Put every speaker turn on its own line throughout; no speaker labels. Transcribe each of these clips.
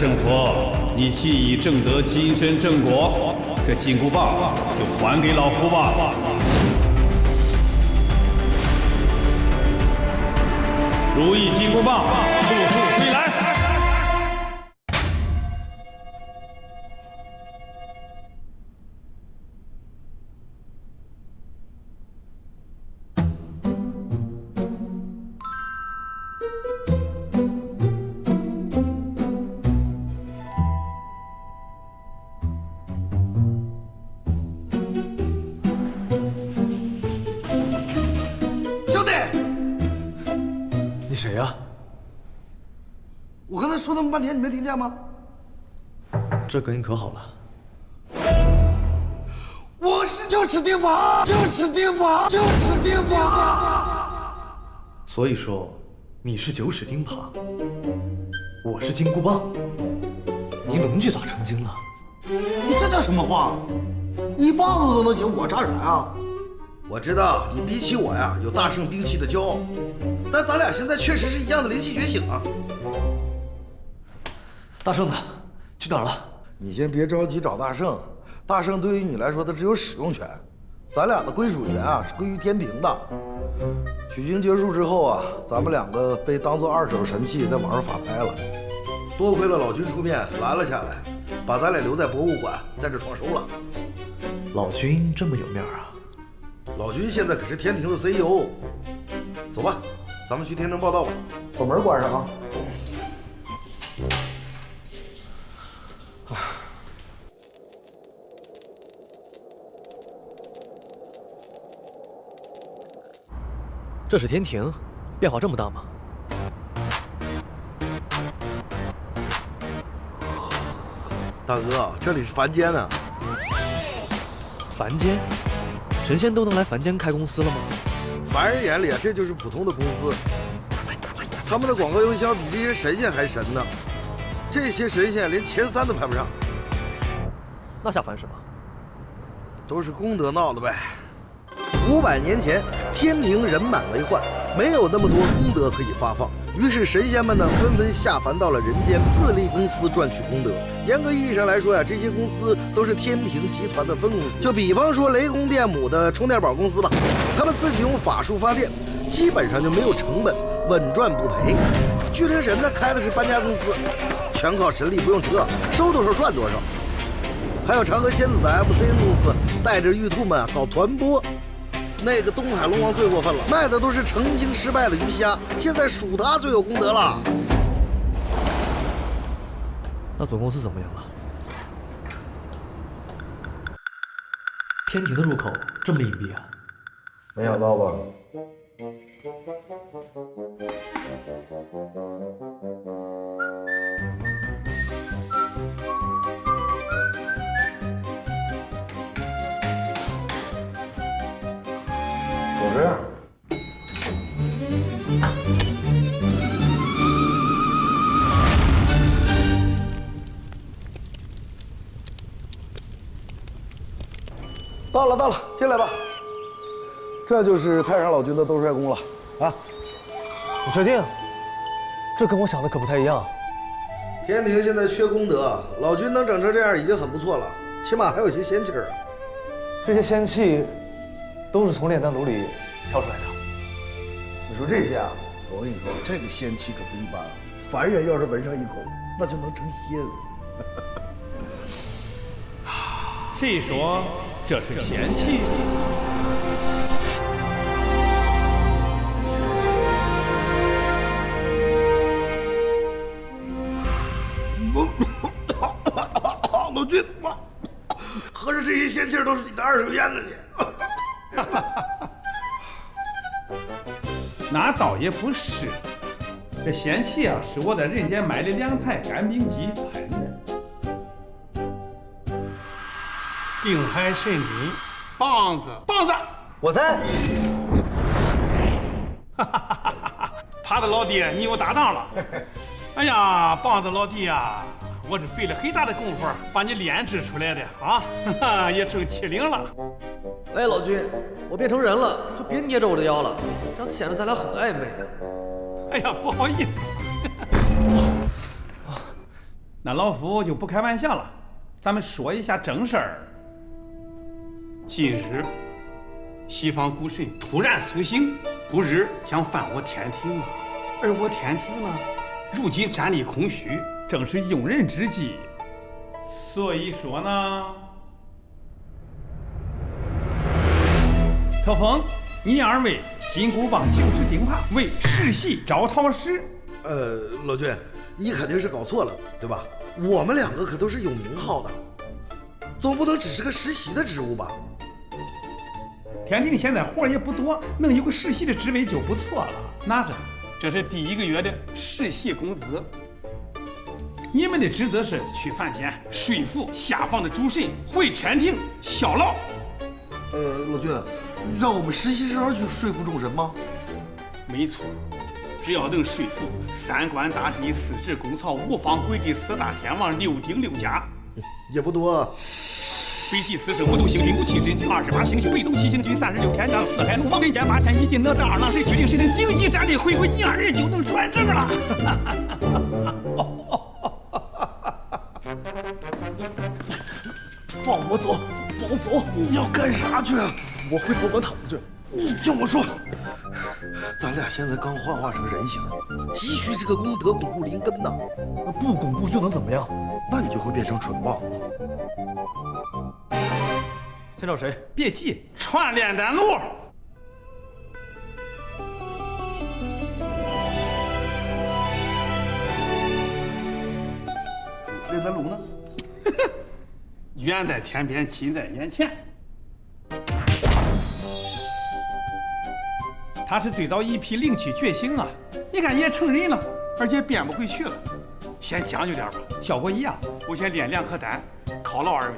聖佛，你既已正得金身正果，这金箍棒就还给老夫吧。如意金箍棒，速速归来！
谁呀？
我刚才说那么半天，你没听见吗？
这隔音可好了。
我是九齿钉耙，九齿钉耙，九齿钉耙。
所以说，你是九齿钉耙，我是金箍棒，你邻居咋成精了？
你这叫什么话？你棒子都能行，我差啥呀？我知道你比起我呀有大圣兵器的骄傲，但咱俩现在确实是一样的灵气觉醒啊。
大圣呢？去哪儿了？
你先别着急找大圣，大圣对于你来说他只有使用权，咱俩的归属权啊是归于天庭的。取经结束之后啊，咱们两个被当做二手神器在网上法拍了，多亏了老君出面拦了下来，把咱俩留在博物馆，在这创收了。
老君这么有面啊？
老君现在可是天庭的 CEO。走吧，咱们去天庭报道吧。把门关上啊。
这是天庭，变化这么大吗？
大哥，这里是凡间啊。
凡间？神仙都能来凡间開公司了嗎？
凡人眼裡啊，這就是普通的公司。他們的廣告營銷比這些神仙還神呢。這些神仙連前3都排不上。
那下凡什麼？
都是功德鬧的唄。500年前，天庭人滿為患，沒有那麼多功德可以發放。於是神仙們呢，紛紛下凡到了人間，自立公司賺取功德。嚴格意義上來說呀，這些公司都是天庭集團的分公司。就比方說雷公電母的充電寶公司吧，他們自己用法術發電，基本上就沒有成本，穩賺不賠。巨靈神呢，開的是搬家公司，全靠神力，不用車，收多少賺多少。還有長河仙子的 MCN 公司，帶着玉兔們啊搞團播。那個東海龍王最過分了，賣的都是成精失敗的魚蝦，現在屬他最有功德了。
那總公司怎麼樣了？天庭的入口這麼隱蔽啊？
沒想到吧？就這樣。到了，進來吧。這就是太上老君的兜率宮了啊！
你確定？這跟我想的可不太一樣。
天庭現在缺功德，老君能整成這樣已經很不錯了，起碼還有些仙氣兒啊。
這些仙氣都是從煉丹爐裡挑出來的。
你說這些啊，我跟你說，這個仙氣可不一般，凡人要是聞上一口，那就能成仙。
誰說這是仙氣？
老君，合着這些仙氣都是你的二手煙呢你？
那倒也不是，這仙氣啊，是我在人間買了2台乾冰機噴的。
定海神針，棒子，
我在。
他的老弟，你有搭檔了。哎呀，棒子老弟呀，我是費了很大的功夫把你煉製出來的啊，也成麒麟了。
哎，老君，我變成人了，就別捏着我的腰了，這樣顯得咱倆很曖昧。
哎呀，不好意思。
那老夫就不開玩笑了，咱們說一下正事兒。
近日，西方古神突然蘇醒，不日將犯我天庭啊！而我天庭呢，如今戰力空虛，
正是用人之際。所以說呢，特封你二位金箍棒9指钉耙為世袭招讨使。
老君，你肯定是搞錯了，对吧？我們2個可都是有名號的，總不能只是個世襲的職務吧？
天庭現在活也不多，能有個世襲的職位就不錯了。拿着，
這是第1個月的世襲工資。
你們的職責是
去凡間說服下方的主神回天庭效勞。
老君，讓我們實習生去說服眾神嗎？
沒錯，只要能說服3官大帝、4指公曹、5方鬼帝、4大天王、6丁6甲，
也不多。
北极4圣5斗星君5气真君28星宿北斗7星君36天将4海龙王人间8仙一进哪吒2郎神决定谁能顶级战力回归122就能转正了。
放我走，放我走！
你要幹啥去？
我会保管他们去。
你听我说，咱俩现在刚幻化成人形，急需这個功德鞏固灵根呢。
不鞏固又能怎麼樣？
那你就會變成蠢棒了。
先找誰？
別急，
傳煉丹爐。
炼丹爐呢？
遠在天邊，近在眼前。
他是最早一批靈氣覺醒啊！你看也成人了，
而且變不回去了。先將就點吧，
效果一樣。
我先煉2顆丹，犒勞2位。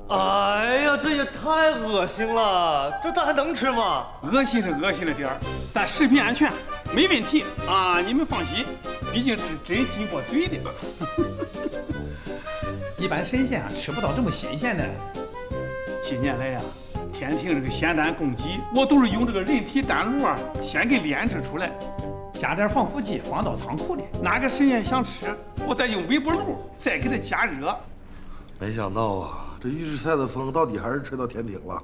哎呀，這也太惡心了！這蛋還能吃嗎？
惡心是惡心了點兒，但食品安全沒問題啊！你們放心，畢竟這是真進過嘴的。
一般神仙啊吃不到這麼新鮮的。
近年來呀，天庭這個仙丹供給，我都是用這個人體丹爐啊，先給煉製出來，
加點防腐劑放到倉庫裡。
哪個神仙想吃，我再用微波爐再給它加熱。
沒想到啊！這預制菜的風到底還是吹到天庭了。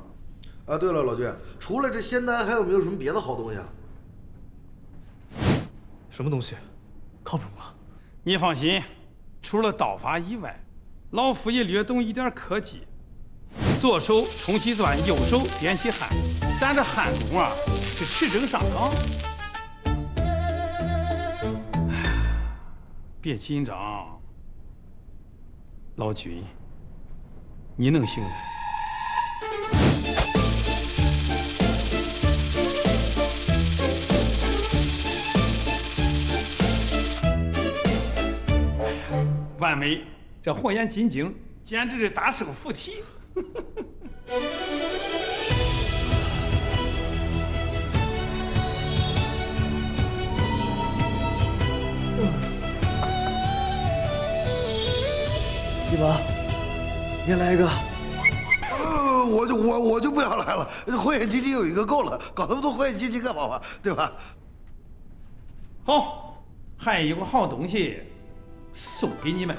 啊，對了，老君，除了這仙丹，還有沒有什麼別的好東西啊？
什麼東西？靠譜嗎？
你放心，除了刀法以外，老夫也略懂一點科技。左手冲洗鑽，右手點起焊，咱這焊工啊是持證上崗。別緊張，老君。你能行的。完美，
這火眼金睛，
簡直是大聖附體。
一把。你来一個，
我就不想來了。火眼金睛有一個夠了，搞那麼多火眼金睛幹嘛嘛？對吧？
好，還有個好東西送給你們。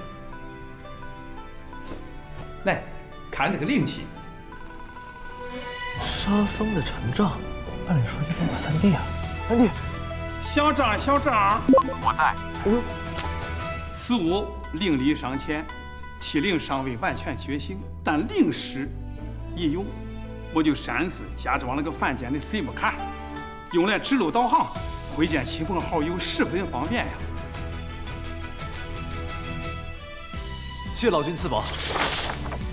來，看這個靈氣。
沙僧的禪杖，按理說應該有3弟啊。3弟，
小丈，
我在。
此物靈力尚淺。其靈尚未完全覺醒，但靈識已有，我就擅自加裝了個凡間的 SIM 卡，用來指路導航，會見親朋好友十分方便呀。
謝老君賜寶。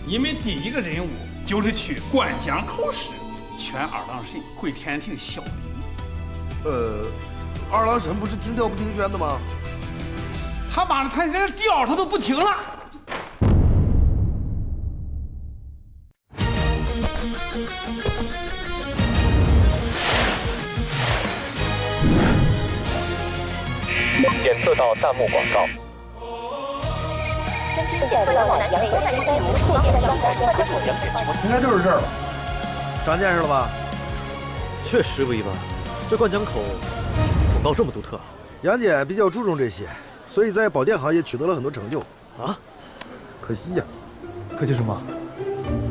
你們第1個任務就是去灌江考試，勸2郎神回天庭效力。
2郎神不是聽調不聽宣的嗎？
他媽的，他連調他都不聽了。
檢測到彈幕廣告。
应该就是这儿吧？长见识了吧？
确实不一般，这灌江口广告这么独特。
杨戬比较注重这些，所以在宝剑行业取得了很多成就。
啊？
可惜呀，
可惜什么？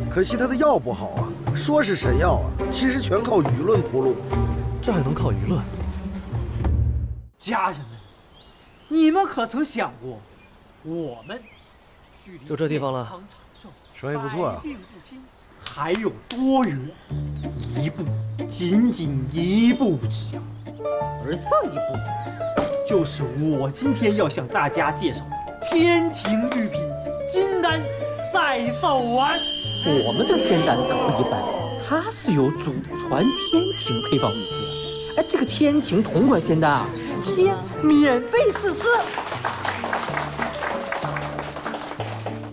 可惜他的药不好啊，说是神药啊，其實全靠輿論鋪路。
這還能靠輿論？
家人們，你們可曾想過，我們距離
就這地方了，
生意不錯啊，
還有多遠？一步，僅僅一步之遙。而這一步，就是我今天要向大家介紹的天庭御品金丹再造丸。我們這仙丹可不一般，它是有祖傳天庭配方秘製。哎，這個天庭同款仙丹啊，直接免費試吃。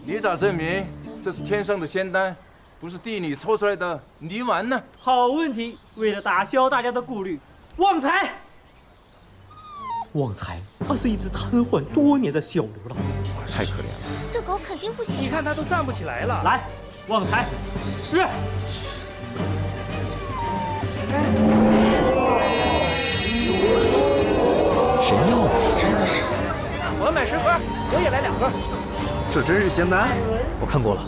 你咋證明這是天生的仙丹，不是地裡抽出來的泥丸呢？
好問題，為了打消大家的顧慮，旺財，他是一隻癱瘓多年的小流浪，
太可憐了。
這狗肯定不行。
你看他都站不起來了。
來，旺財，是。
神藥，
真的是。
我買10盒，我也來2盒。
這真是仙丹？
我看過了，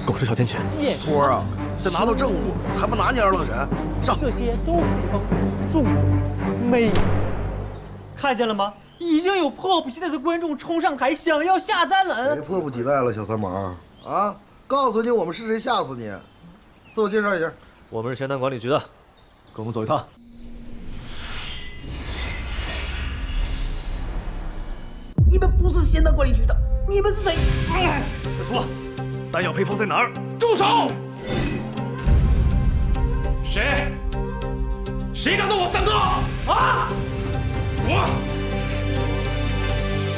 狗是小天犬。
托兒啊，這拿到證物還不拿你二郎神？上！
這些都可以幫助容美。看見了嗎？已經有迫不及待的觀眾衝上台想要下單了。
誰迫不及待了，小三毛？啊，告訴你我們是誰，嚇死你！自我介紹一下。
我們是仙丹管理局的，跟我們走一趟。
你們不是仙丹管理局的，你們是誰？
快說，丹藥配方在哪兒？
住手！誰敢動我三哥？啊！我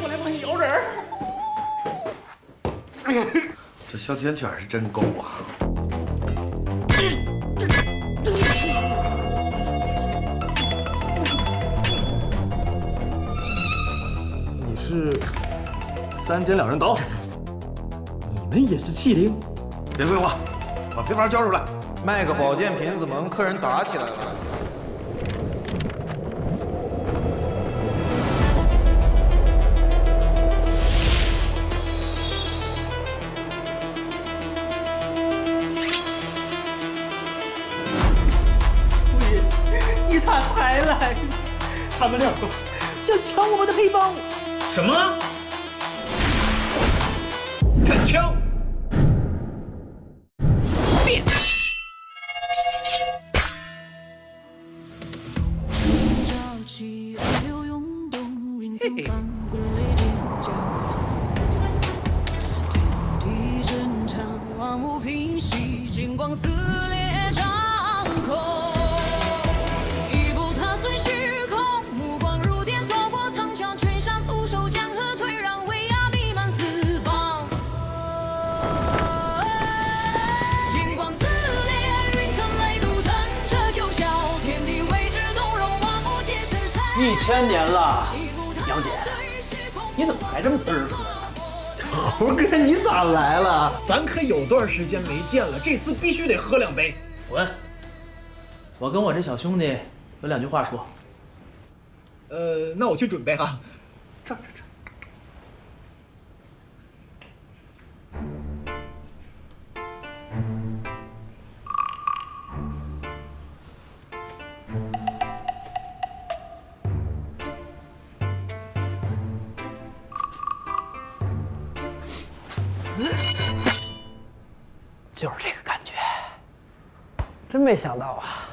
來幫你搖人兒。
這小天犬是真夠啊！
你是3尖2人刀？
你們也是欺凌？
別廢話，把配方交出來。
賣個保健品怎麼跟客人打起來了？
姑爺，你咋才來？他們兩個想搶我們的配方。
什麼？敢搶？變！
嘿嘿。天地震颤，萬物平息，金光撕裂掌控。一步踏碎虛空，目光如電掃過長橋，群山俯首，江河退讓，威壓彌漫四方。金光撕裂，雲層雷杜震徹九霄，天地為之動容，萬物皆神山。
1000年了。楊戬，你怎麼還這麼嘚瑟呢？
猴哥，你咋來了？咱可有段時間沒見了，這次必須得喝2杯。
滾！我跟我這小兄弟有2句話說。
那我去準備哈。這。
就是這個感覺，真沒想到啊！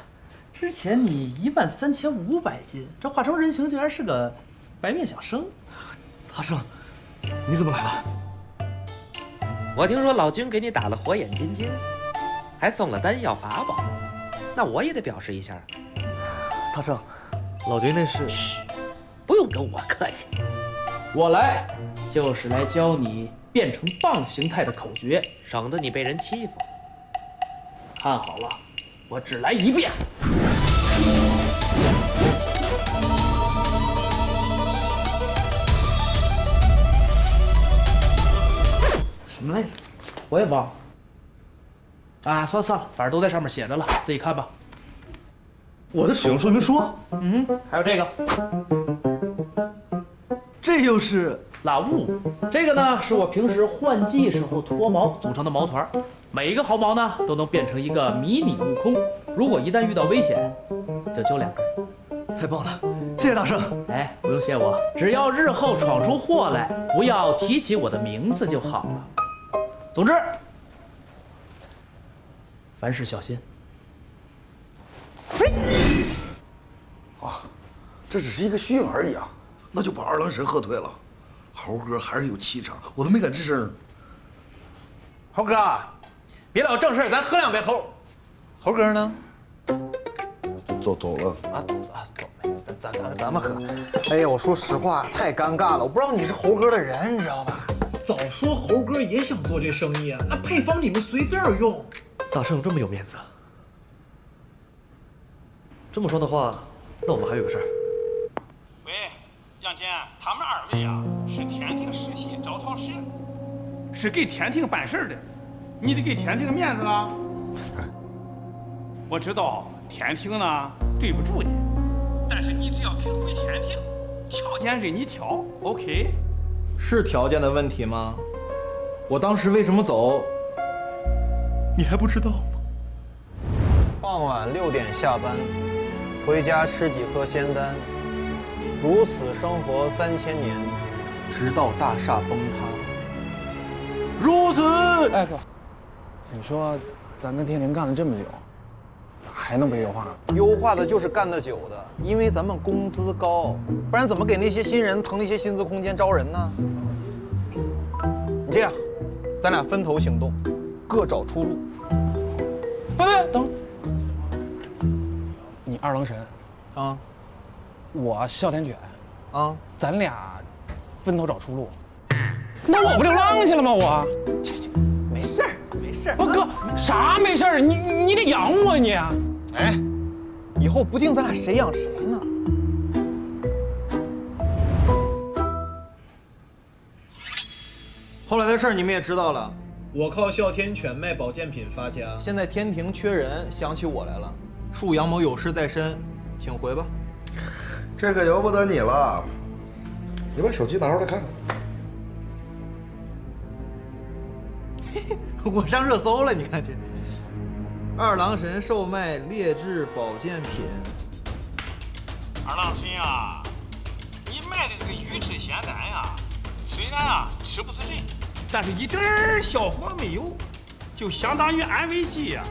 之前你13500斤，這化成人形竟然是個白面小生。
大聖，你怎麼來了？
我聽說老君給你打了火眼金睛，還送了丹藥法寶，那我也得表示一下。
大聖，老君那是……
噓，不用跟我客氣。
我來就是來教你变成棒形態的口訣，
省得你被人欺負。
看好了，我只來1遍。什么来着？我也忘了。啊，算了算了，反正都在上面写着了，自己看吧。
我的使用说明书。
还有这个，
这又是
拉雾。这个呢，是我平时换季时候脱毛组成的毛团，每一个毫毛呢都能变成一个迷你悟空。如果一旦遇到危险，就揪2根。
太棒了，谢谢大圣。
哎，不用谢我，只要日后闯出祸来，不要提起我的名字就好了。总之，凡事小心。
嘿，啊，这只是一个虚应而已啊，那就把二郎神喝退了。猴哥还是有气场，我都没敢吱声。
猴哥，别老正事，咱喝2杯。猴哥呢？
走了
啊，走，咱们喝。哎呀，我说实话，太尴尬了，我不知道你是猴哥的人，你知道吧？
早说猴哥也想做这生意啊，那配方你们随便用。
大圣这么有面子。这么说的话，那我们还有个事儿。
喂，杨戬，他们2位啊是天庭世袭招讨使，是给天庭办事的，你得给天庭面子啊。我知道天庭呢对不住你，但是你只要肯回天庭，条件任你挑 ，OK？
是条件的问题吗？我当时为什么走，你还不知道吗？傍晚6点下班，回家吃几颗仙丹，如此生活3000年，直到大厦崩塌。如此。
哎哥，你说咱跟天庭干了这么久，咋还能被优化呢？
优化的就是干得久的，因为咱们工资高，不然怎么给那些新人腾那些薪资空间招人呢？你这样，咱俩分头行动，各找出路。
哎，等，你二郎神，
啊，
我哮天犬，
啊，
咱俩分头找出路。那我不流浪去了吗？我，
没事儿，没事儿。
哥，啥没事儿？你得养我你。
哎，以后不定咱俩谁养谁呢。后来的事儿你们也知道了，
我靠哮天犬卖保健品发家，
现在天庭缺人，想起我来了。恕杨某有事在身，请回吧。
这可由不得你了，你把手机拿出来看看。
我上热搜了，你看这。二郎神售卖劣质保健品。
二郎神啊，你卖的这个鱼翅仙丹呀，虽然啊吃不死人，但是一点儿效果没有，就相当于安慰剂呀。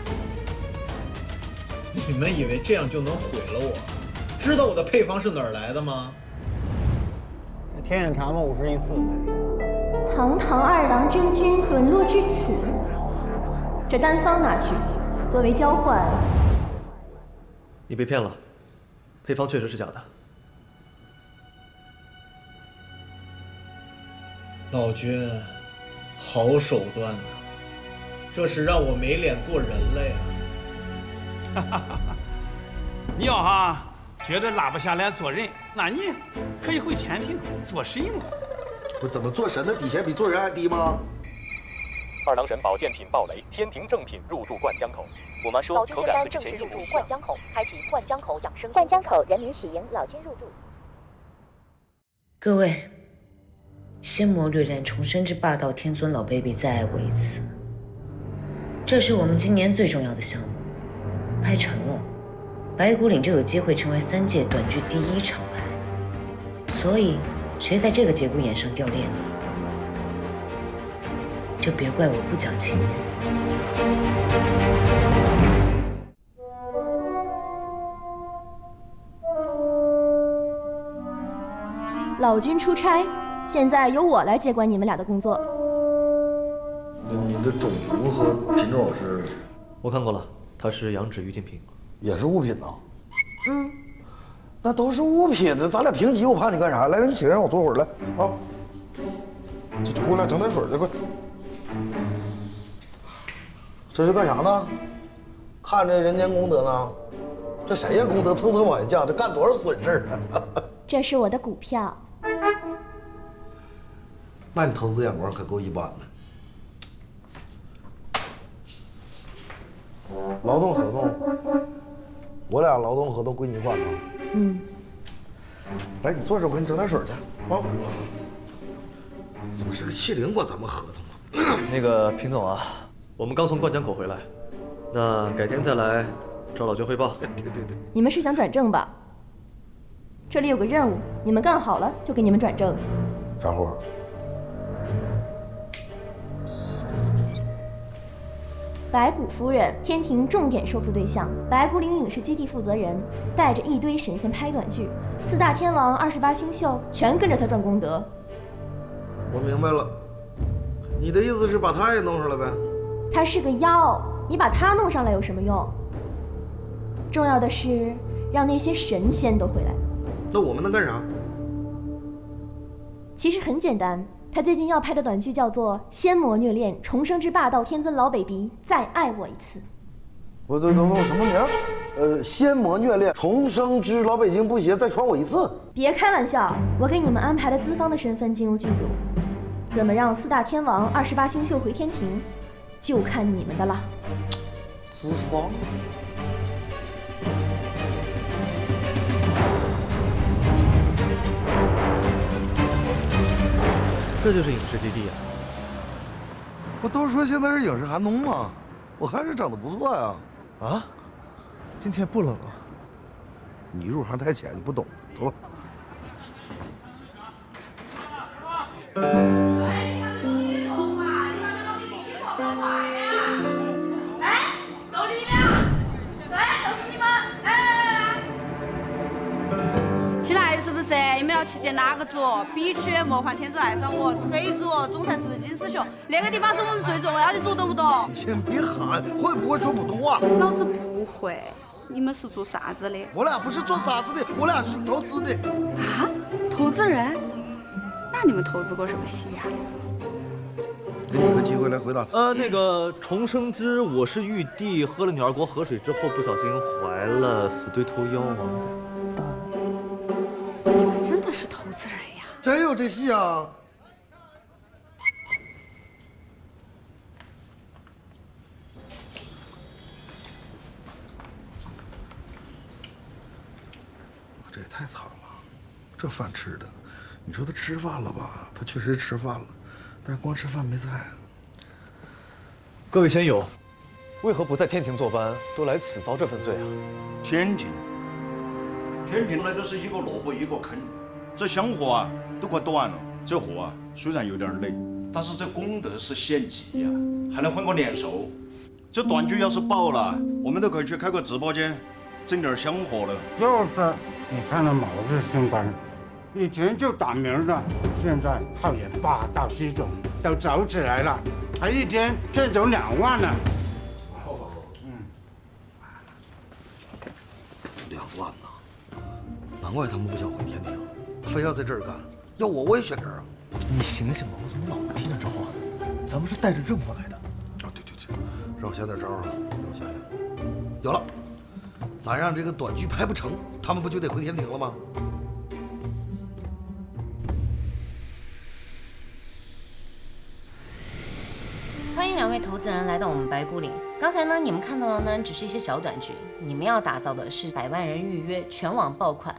你们以为这样就能毁了我？知道我的配方是哪儿来的吗？
天眼查嘛，51次。
堂堂二郎真君淪落至此，这丹方拿去作为交换。
你被骗了，配方确实是假的。
老君，好手段呐！这是让我没脸做人了呀！
你要觉得拉不下脸做人，那你可以回天庭做神嘛。
不，怎么做神的底线比做人还低吗？
二郎神保健品暴雷，天庭正品入驻灌江口。我妈说口感和之前
入驻灌江口，开启灌江口养生。
灌江口人民喜迎老君入驻。
各位，仙魔掠恋重生之霸道天尊老 baby再爱我一次。这是我们今年最重要的项目，拍成了，白骨岭就有机会成为3届短剧第1厂牌。所以，誰在這個節骨眼上掉鏈子，就別怪我不講情面。
老君出差，现在由我来接管你们俩的工作。
你的种族和品种是？
我看过了，它是羊脂玉净瓶，
也是物品呢。嗯，那都是物品的，咱俩平级，我怕你干啥？来，你起来让我坐会儿来啊！就过来整点水去，快！这是干啥呢？看着人间功德呢？这谁呀？功德蹭蹭往下降，这干多少损事啊！
这是我的股票。
那你投资眼光可够一般的。劳动合同，我俩劳动合同归你管呢。
嗯。
来，你坐这，我给你整点水去啊。怎么是个70管咱们合同啊？
那个平总啊，我们刚从灌江口回来，那改天再来找老君汇报。
对。
你们是想转正吧？这里有个任务，你们干好了就给你们转正。
啥活？
白骨夫人，天庭重点收服对象，白骨岭影视基地负责人，带着一堆神仙拍短剧，4大天王、28星宿全跟着他賺功德。
我明白了，你的意思是把他也弄上来呗？
他是个妖，你把他弄上来有什么用？重要的是让那些神仙都回来。
那我们能干啥？
其實很簡單，他最近要拍的短劇叫做《仙魔虐戀重生之霸道天尊老 baby 再愛我一次》。
我等什麼名？仙魔虐戀重生之老北京布鞋再傳我一次。
別開玩笑，我給你們安排了資方的身份進入劇組，怎麼讓4大天王、28星宿回天庭，就看你們的了。
資方？
這就是影視基地啊！
不都說現在是影視寒冬嗎？我還是長得不錯呀。
啊？今天不冷啊？
你入行太淺，你不懂。走吧。
够力量！对，就是你们！来！
起来是不是？你们要去见哪个组？必须魔幻天尊爱上我，C组总裁是金丝熊，那個地方是我們最重要的組，懂不懂？
先別喊，會不會說普通話？
老子不會。你們是做啥子的？
我倆不是做啥子的，我倆是投資的。
啊？投資人？那你們投資過什麼戲呀？
給你一個機會來回答他。
那個重生之我是玉帝，喝了女兒國河水之後不小心懷了死對頭妖王的蛋。
你們真的是投資人呀？
真有這戲啊？这也太慘了，這飯吃的，你說他吃飯了吧？他確實吃飯了，但是光吃飯沒菜。
各位仙友，為何不在天庭坐班，都來此遭這份罪啊？
天庭來都是一個蘿蔔一個坑，這香火啊都快端了。這活啊雖然有點累，但是這功德是獻祭呀，還能換個年獸。這短劇要是爆了，我們都可以去開個直播間，掙點香火了。
就是你看了某日新聞，以前就打名了，現在靠演霸道這種都走起來了，還一天騙走2萬呢。
2萬吶，難怪他們不想回天庭，非要在這兒幹。要我也選這兒啊。
你醒醒吧，我怎麼老聽着這話呢？咱們是帶着任務來的。
啊，對，讓我想點招啊，讓我想想。有了，咱讓這個短劇拍不成，他們不就得回天庭了嗎？
歡迎2位投資人來到我們白骨嶺。剛才呢，你們看到的呢，只是一些小短劇。你們要打造的是100萬人預約、全網爆款《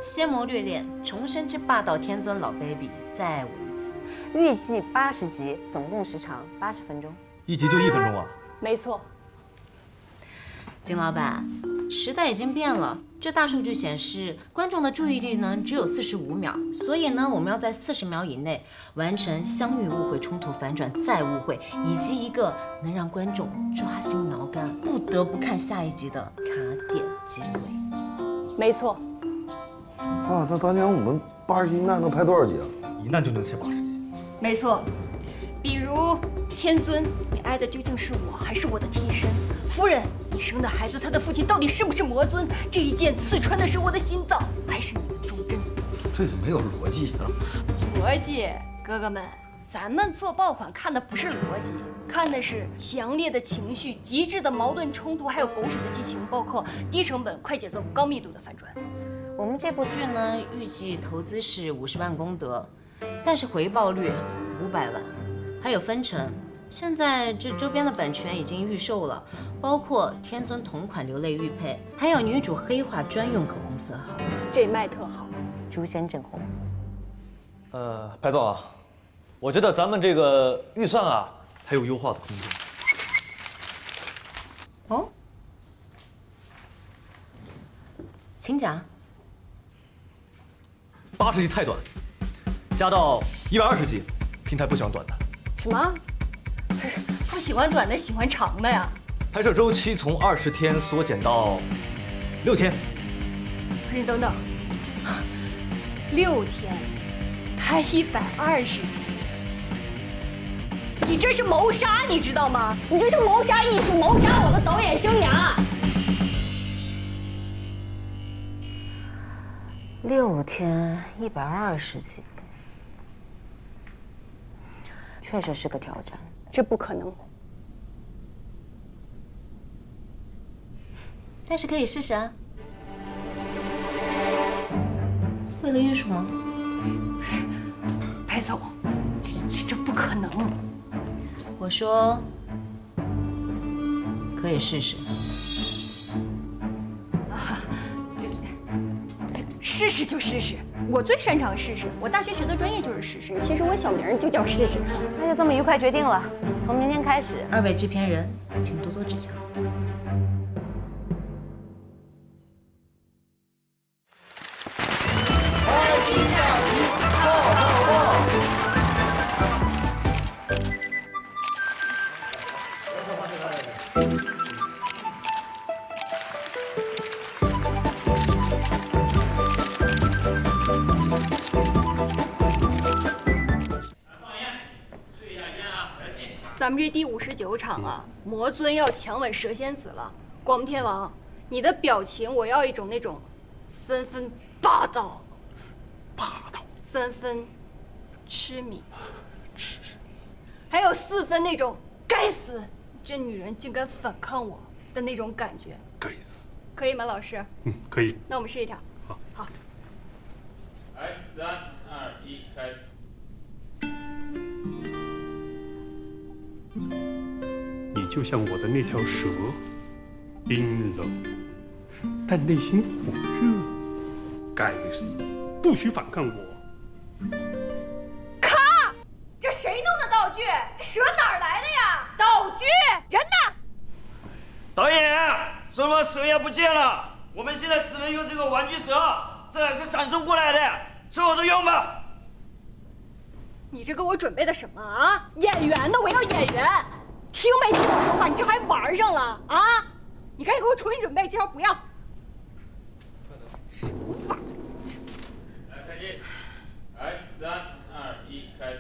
仙魔虐戀重生之霸道天尊老 baby 再愛我一次》，預計80集，總共時長80分鐘。
一集就1分鐘啊？
沒錯。金老闆，時代已經變了。這大數據顯示，觀眾的注意力呢只有45秒，所以呢，我們要在40秒以內完成相遇、誤會、衝突、反轉、再誤會，以及一個能讓觀眾抓心撓肝、不得不看下一集的卡點結尾。
沒錯。
啊，那當年我們80集一難能拍多少集啊？
一難就能寫80集。
沒錯。比如天尊，你愛的究竟是我，還是我的替身？夫人，你生的孩子，他的父親到底是不是魔尊？這一劍刺穿的是我的心臟，還是你的忠貞？
這個沒有邏輯啊！
邏輯，哥哥們，咱們做爆款看的不是邏輯，看的是強烈的情緒、極致的矛盾衝突，還有狗血的劇情，包括低成本、快節奏、高密度的反轉。
我們這部劇呢，預計投資是50萬功德，但是回報率500萬。還有分成现在这周边的版权已经预售了，包括天尊同款流泪玉佩，还有女主黑化专用口红色号，
这卖特好，
诛仙正红。
白总啊，我觉得咱们这个预算啊还有优化的空间。
哦，请讲。
80集太短，加到120集，平台不喜欢短的。
什么？不喜欢短的，喜欢长的呀？
拍摄周期从20天缩减到6天。
不是，你等等，6天拍120集，你这是谋杀，你知道吗？你这是谋杀艺术，谋杀我的导演生涯。
6天120集，确实是个挑战。
这不可能，
但是可以试试啊。为了艺术吗？
白总，这不可能。
我说可以试试。
试试就试试，我最擅长试试。我大学学的专业就是试试。其实我小名就叫试试。
那就这么愉快决定了。从明天开始，2位制片人，请多多指教。
开机下棋，
咱们这第59场啊，魔尊要强吻蛇仙子了。广目天王，你的表情我要一种那种3分霸道，3分痴迷，还有4分那种该死，这女人竟敢反抗我的那种感觉。
该死，
可以吗，老师？
可以。
那我们试一条。
好。
来，3、2、1，開始。
你就像我的那條蛇，冰冷，但內心火熱。該死，不許反抗我！
咔！這誰弄的道具？這蛇哪兒來的呀？道具，人呢？
導演，怎麼蛇也不見了？我們現在只能用這個玩具蛇，這也是閃送過來的，湊合着用吧。
你這給我準備的什麼啊？演員呢？我要演員。聽沒聽我說話？你這還玩上了啊？你趕緊給我重新準備，這條不要。什麼玩意？
來開機，來3、2、1，開始。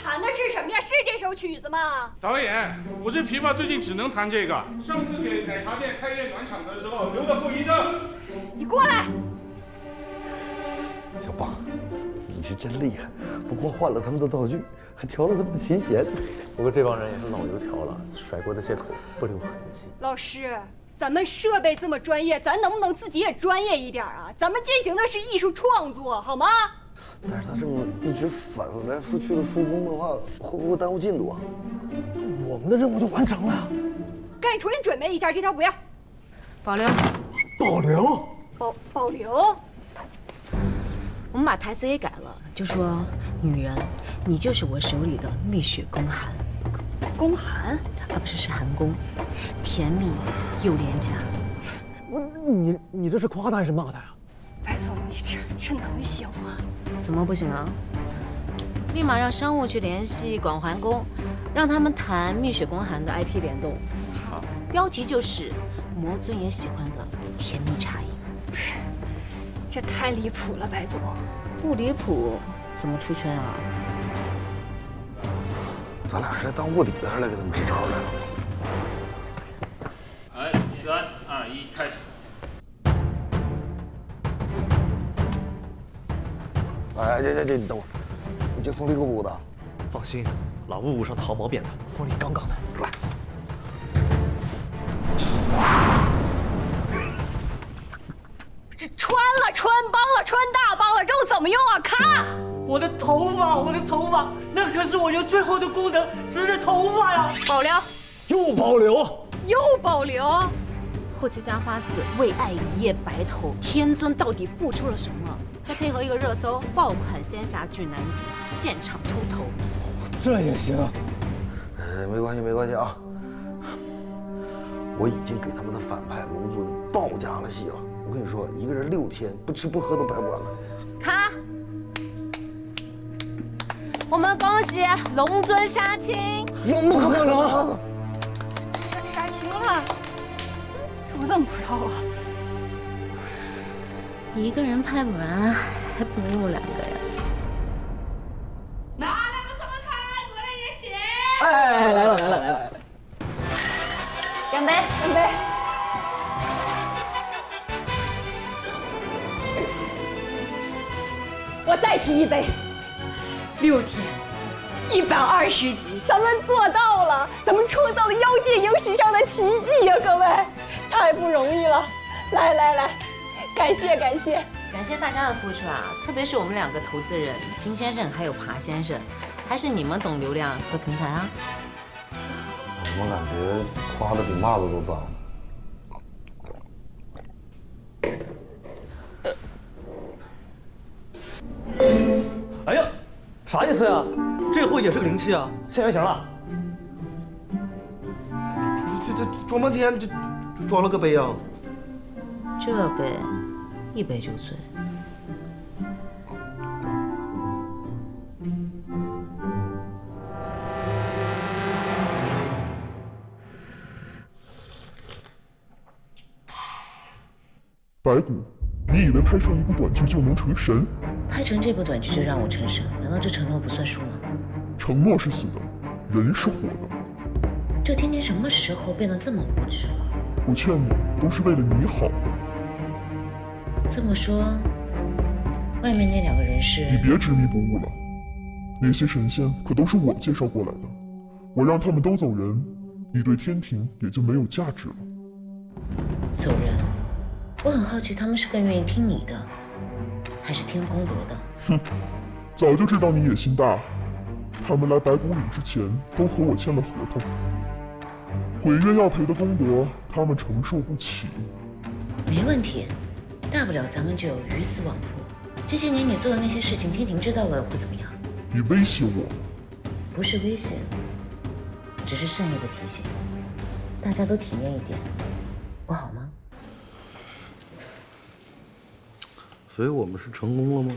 彈的是什麼呀？是這首曲子嗎？
導演，我這琵琶最近只能彈這個。上次給奶茶店開業暖場的時候留的後遺症。
你過來。
小八，你是真厲害，不光換了他們的道具，還調了他們的琴弦。
不過這幫人也是老油條了，甩鍋的借口不留痕跡。
老師，咱們設備這麼專業，咱能不能自己也專業一點啊？咱們進行的是藝術創作，好嗎？
但是他這麼一直反來覆去的復工的話，會不會耽誤進度啊？我們的任務就完成了。
趕緊重新準備一下，這條不要。
保留。
保留。
保留。
我們把台詞給改了，就說女人，你就是我手裡的蜜雪公函。
公函？
啊，不是，是寒宮，甜蜜又廉價。
你這是誇他還是罵他呀？
白總，你這能行嗎？
怎麼不行啊？立馬讓商務去聯繫廣寒宮，讓他們談蜜雪公函的 IP 聯動。好，標題就是魔尊也喜歡的甜蜜茶飲。
不是，這太離譜了，白總。
不離譜，怎麼出圈啊？
咱倆是來當臥底的，還是來給他們支招來了？
來，3、2、1，開始。
哎，這，你等會兒，你這風力夠不夠大？
放心，老霧霧上的毫毛變的，風力剛剛的。來，
穿大帮了之后怎么用啊？卡！
我的头发，那可是我用最后的功德植的头发呀！
保留，
又保留。后期加花字为爱一夜白头，天尊到底付出了什么？再配合一个热搜，爆款仙侠剧男主现场秃头，
这也行？
没关系啊！我已经给他们的反派龙尊报加了戏了。我跟你说，一个人6天不吃不喝都排不完了。
卡！我们恭喜龙尊杀青！
怎么可能？
杀青了？我怎么不知道啊？
一个人拍不完，还不如我2个呀。
拿2个双胞胎过来也行。
哎，来了！
干杯！
我再提一杯。6天，120集，咱们做到了，咱们创造了妖界影史上的奇迹呀！各位，太不容易了！来，感谢！
感谢大家的付出啊，特别是我们2个投资人金先生还有爬先生，还是你们懂流量和平台啊。
我感觉夸的比骂的都脏。
哎呀，啥意思呀？这货也是个灵气啊，现原形了。
这装半天就装了个杯啊！
这杯1杯就醉。
白骨，你以为拍上一部短剧就能成神？
拍成这部短剧就让我成神，难道这承诺不算数吗？
承诺是死的，人是活的。
这天天什么时候变得这么无知了？
我劝你，都是为了你好。
这么说，外面那2个人是……
你别执迷不悟了，那些神仙可都是我介绍过来的，我让他们都走人，你对天庭也就没有价值了。
走人？我很好奇，他们是更愿意听你的，还是听功德的？
哼，早就知道你野心大。他们来白骨岭之前都和我签了合同，毁约要赔的功德，他们承受不起。
没问题，大不了咱们就鱼死网破。这些年你做的那些事情，天庭知道了会怎么样？
你威胁我？
不是威胁，只是善意的提醒，大家都体面一点，不好吗？
所以我们是成功了吗？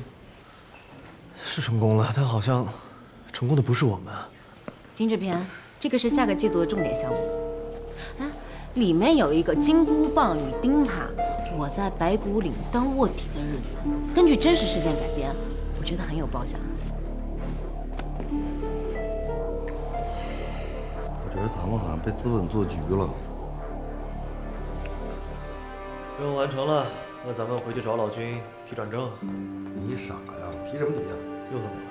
是成功了，但好像成功的不是我们。
金制片，这个是下个季度的重点项目。哎，里面有一个金箍棒与钉耙，我在白骨岭当卧底的日子，根据真实事件改编，我觉得很有爆相。
我觉得咱们好像被资本做局了。
任务完成了，那咱们回去找老君提转正。
你傻呀？提什么提啊？
又怎么了？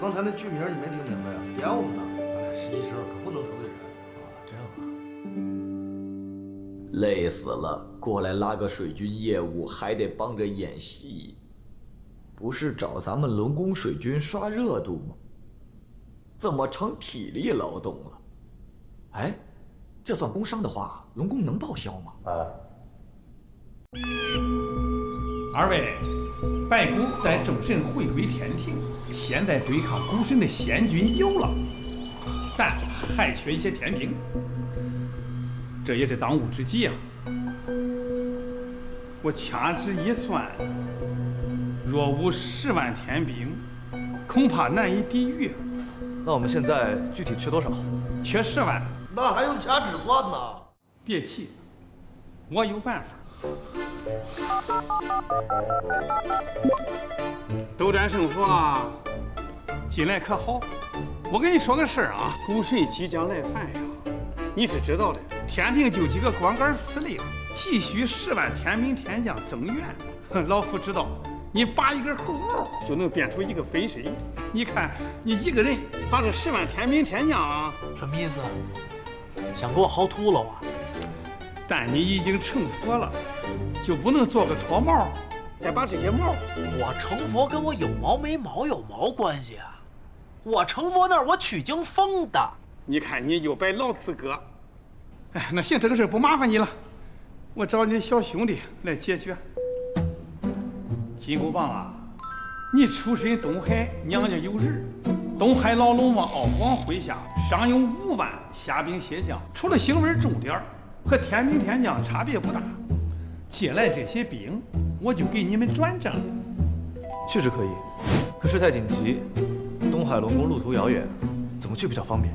刚才那剧名你没听明白呀？点我们呢，咱俩实习生可不能得罪人。
这样啊。
累死了，过来拉个水军业务还得帮着演戏，不是找咱们龙宫水军刷热度吗？怎么成体力劳动了？哎，这算工伤的话，龙宫能报销吗？
二位，白骨带众神回归天庭，现在对抗古神的仙军有了，但还缺一些天兵，这也是当务之急啊！我掐指一算，若无10万天兵，恐怕难以抵御。
那我们现在具体缺多少？
缺10万。
那还用掐指算呢？
别急，我有办法。斗战胜负啊，进来可好？我跟你说个事儿啊，古神即将来犯呀，你是知道的。天庭就几个光杆司令，急需10万天兵天将增援。老夫知道，你拔一根猴毛就能变出一个飞神。你看，你一个人把这10万天兵天将啊，
什么意思？想给我薅秃噜啊？
但你已经成佛了，就不能做个脱毛，
再把这些毛。
我成佛跟我有毛没毛有毛关系啊？我成佛那儿我取经封的。
你看你有拜老资格。哎，那行，这个事不麻烦你了，我找你的小兄弟来解决。金箍棒啊，你出身东海，娘家有人。东海老龙王敖广麾下尚有5万虾兵蟹将，除了星纹重点和天兵天将差别不大。借来这些兵，我就给你们转正。
确实可以，可事态紧急，东海龙宫路途遥遠，怎么去比較方便？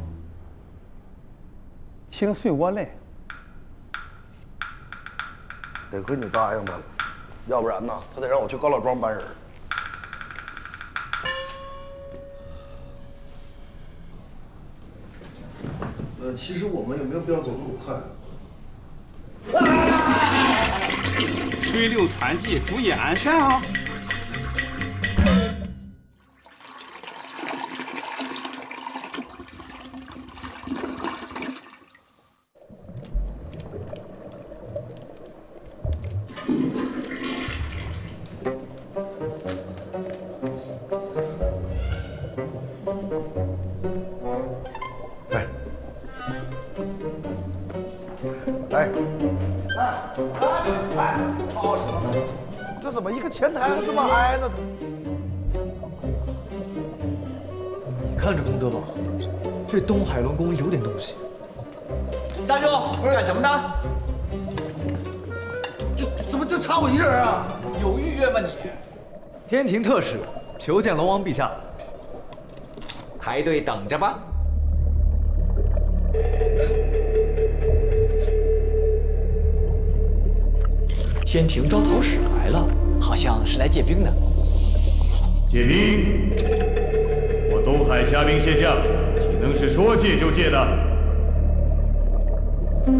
请随我來。
得亏你答應他了，要不然呢，他得讓我去高老莊搬人。其實我們也沒有必要走那麼快。
水流湍急，注意安全啊！
吵死了！这怎麼一個前台還這麼挨呢？
你看着功德榜，這東海龍宮有點東西。
站住！幹什麼呢？
怎麼就差我一人啊？
有預約嗎你？
天庭特使，求見龍王陛下。
排隊等着吧。
天庭招讨使來了，好像是來借兵的。
借兵？我東海蝦兵蟹將，豈能是說借就借的？你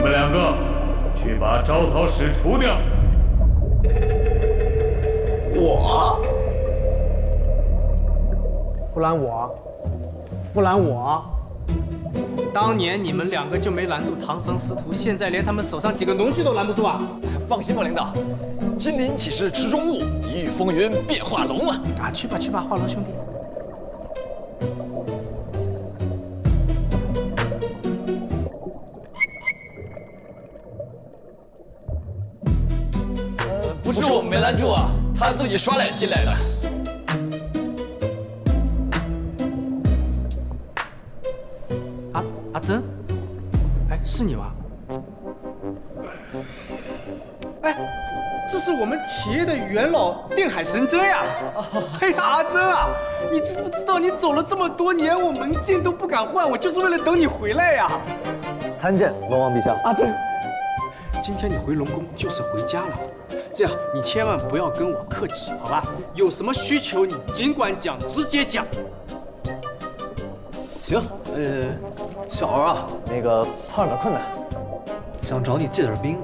們兩個去把招討使除掉。
我？
不攔我，不攔我。当年你们2個就沒攔住唐僧師徒，現在連他們手上幾個農具都攔不住啊！
放心吧，領導，金鱗豈是池中物，一遇風雲變化龍啊！
啊，去吧去吧，化龍兄弟。
不是我們沒攔住啊，他自己刷臉進來的。
阿珍，哎，是你嗎？哎，這是我們企業的元老定海神針呀！哎呀，阿珍啊，你知不知道你走了這麼多年，我門禁都不敢換，我就是為了等你回來呀！
參見龍王陛下。
阿珍，今天你回龍宮就是回家了，這樣你千萬不要跟我客氣，好吧？有什麼需求你儘管講，直接講。
行，小兒啊，那個碰上點困難，想找你借點兵。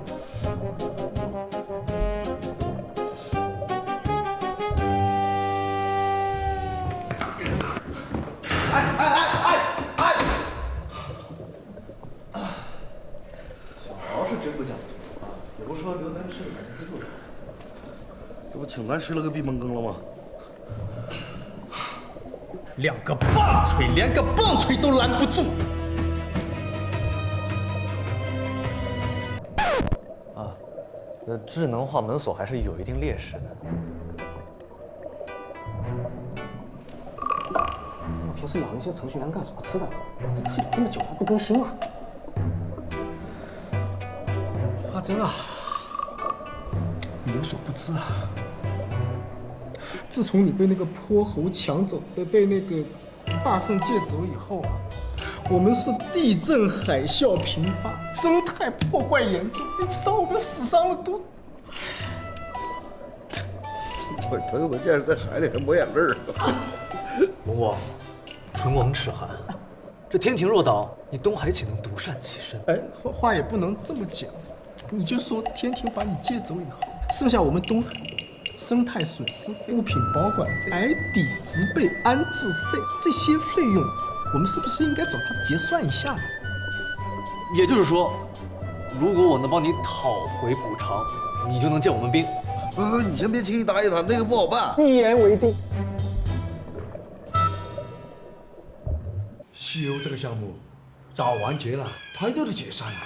小兒是真不講究啊，也不說留咱吃點自助。
這不請咱吃了個閉門羹了嗎
？2個棒槌，連個棒槌都攔不住。
啊，這智能化門鎖還是有一定劣勢的。
平時養那些程序員幹什麼吃的？這個系統這麼久還不更新嗎？阿珍啊，你有所不知啊。自從你被那個潑猴搶走，被那個大聖借走以後啊，我們是地震海嘯頻發，生態破壞嚴重。你知道我們死傷了多？
我朋友們見着在海裡還抹眼淚兒。
龍王，唇亡齒寒，這天庭若倒，你東海豈能獨善其身？
哎，話也不能這麼講，你就說天庭把你借走以後，剩下我們東海生態損失費、物品保管費、海底植被安置費這些費用，我們是不是應該找他們結算一下呢？
也就是說，如果我能幫你討回補償，你就能借我們兵。
不，你先别轻易答应他，那个不好办。
一言为定。
西游这个项目早完结了，团队都解散了，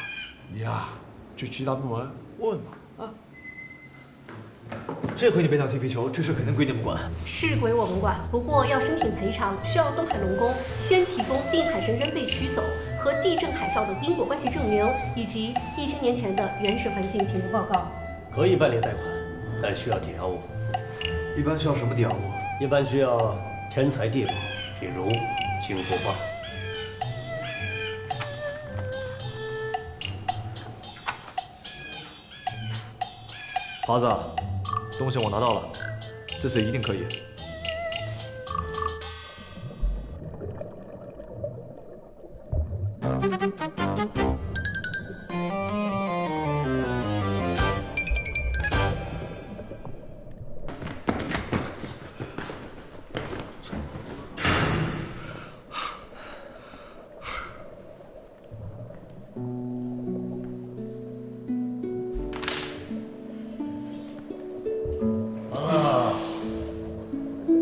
你呀去其他部门问嘛啊。
这回你别想踢皮球，这事肯定归你们管。
是归我们管，不过要申请赔偿，需要东海龙宫先提供定海神针被取走和地震海啸的因果关系证明，以及1000年前的原始环境评估报告。
可以办理贷款，但需要抵押物。
一般需要什么抵押物？
一般需要天才地宝，比如金箍棒。
华子，东西我拿到了，这次一定可以。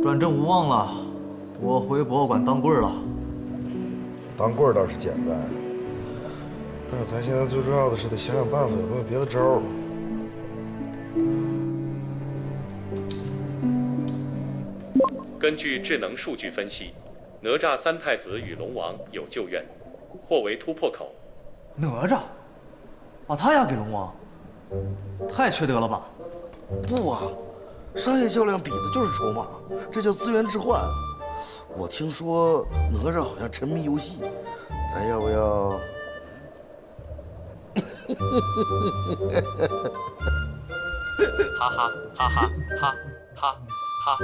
转正无望了，我回博物馆当棍儿了。
当棍儿倒是简单，但是咱现在最重要的是得想想办法，有没有别的招儿。
根据智能数据分析，哪吒三太子与龙王有救援，或为突破口。
哪吒，把他押给龙王，太缺德了吧？
不啊。商业较量比的就是筹码，这叫资源置换。我听说哪吒好像沉迷游戏，咱要不要？
哈哈哈哈哈哈哈！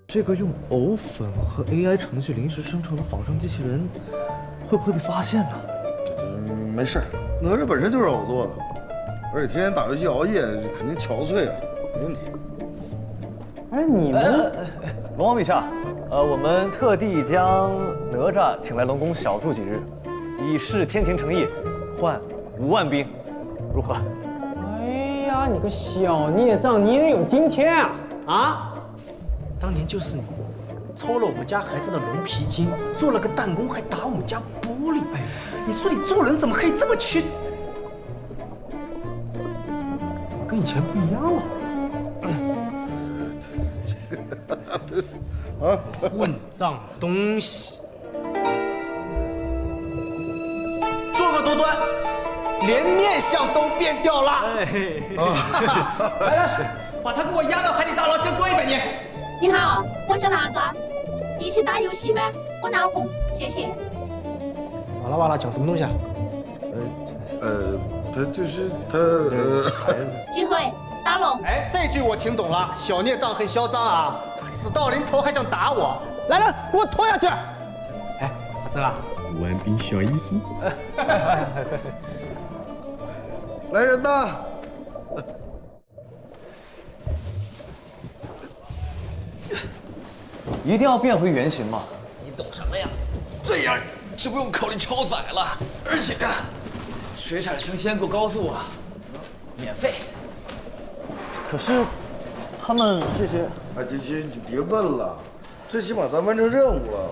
这个用藕粉和 AI 程序临时生成的仿生机器人，会不会被发现呢？
没事，哪吒本身就是我做的，而且天天打游戏熬夜，肯定憔悴啊，没问题。
哎，你们，
龙王陛下，我们特地将哪吒请来龙宫小住几日，以示天庭诚意，换5万兵，如何？
哎呀，你个小孽障，你也有今天啊！啊！
当年就是你，抽了我们家孩子的龙皮筋，做了个弹弓，还打我们家玻璃。哎，你说你做人怎么可以这么缺？怎么跟以前不一样了？
啊！
混账东西！做个多端，连面相都变掉了。来，把他给我押到海底大牢，先关一百年。
你好，我叫哪吒，一起打游戏吗？我拿红，谢谢。
哇啦哇啦，讲什么东西啊？
他就是
机会打龙。
哎，这句我听懂了，小孽障很嚣张啊！死到临头还想打我，来人，给我拖下去！哎，阿珍啊
，5万兵小意思。
来人呐！
一定要变回原形吗？
你懂什么呀？这样就不用考虑超载了，而且水产生鲜过高速啊，免费。
可是。他们这些，
哎，这些你别问了，最起码咱完成任务了。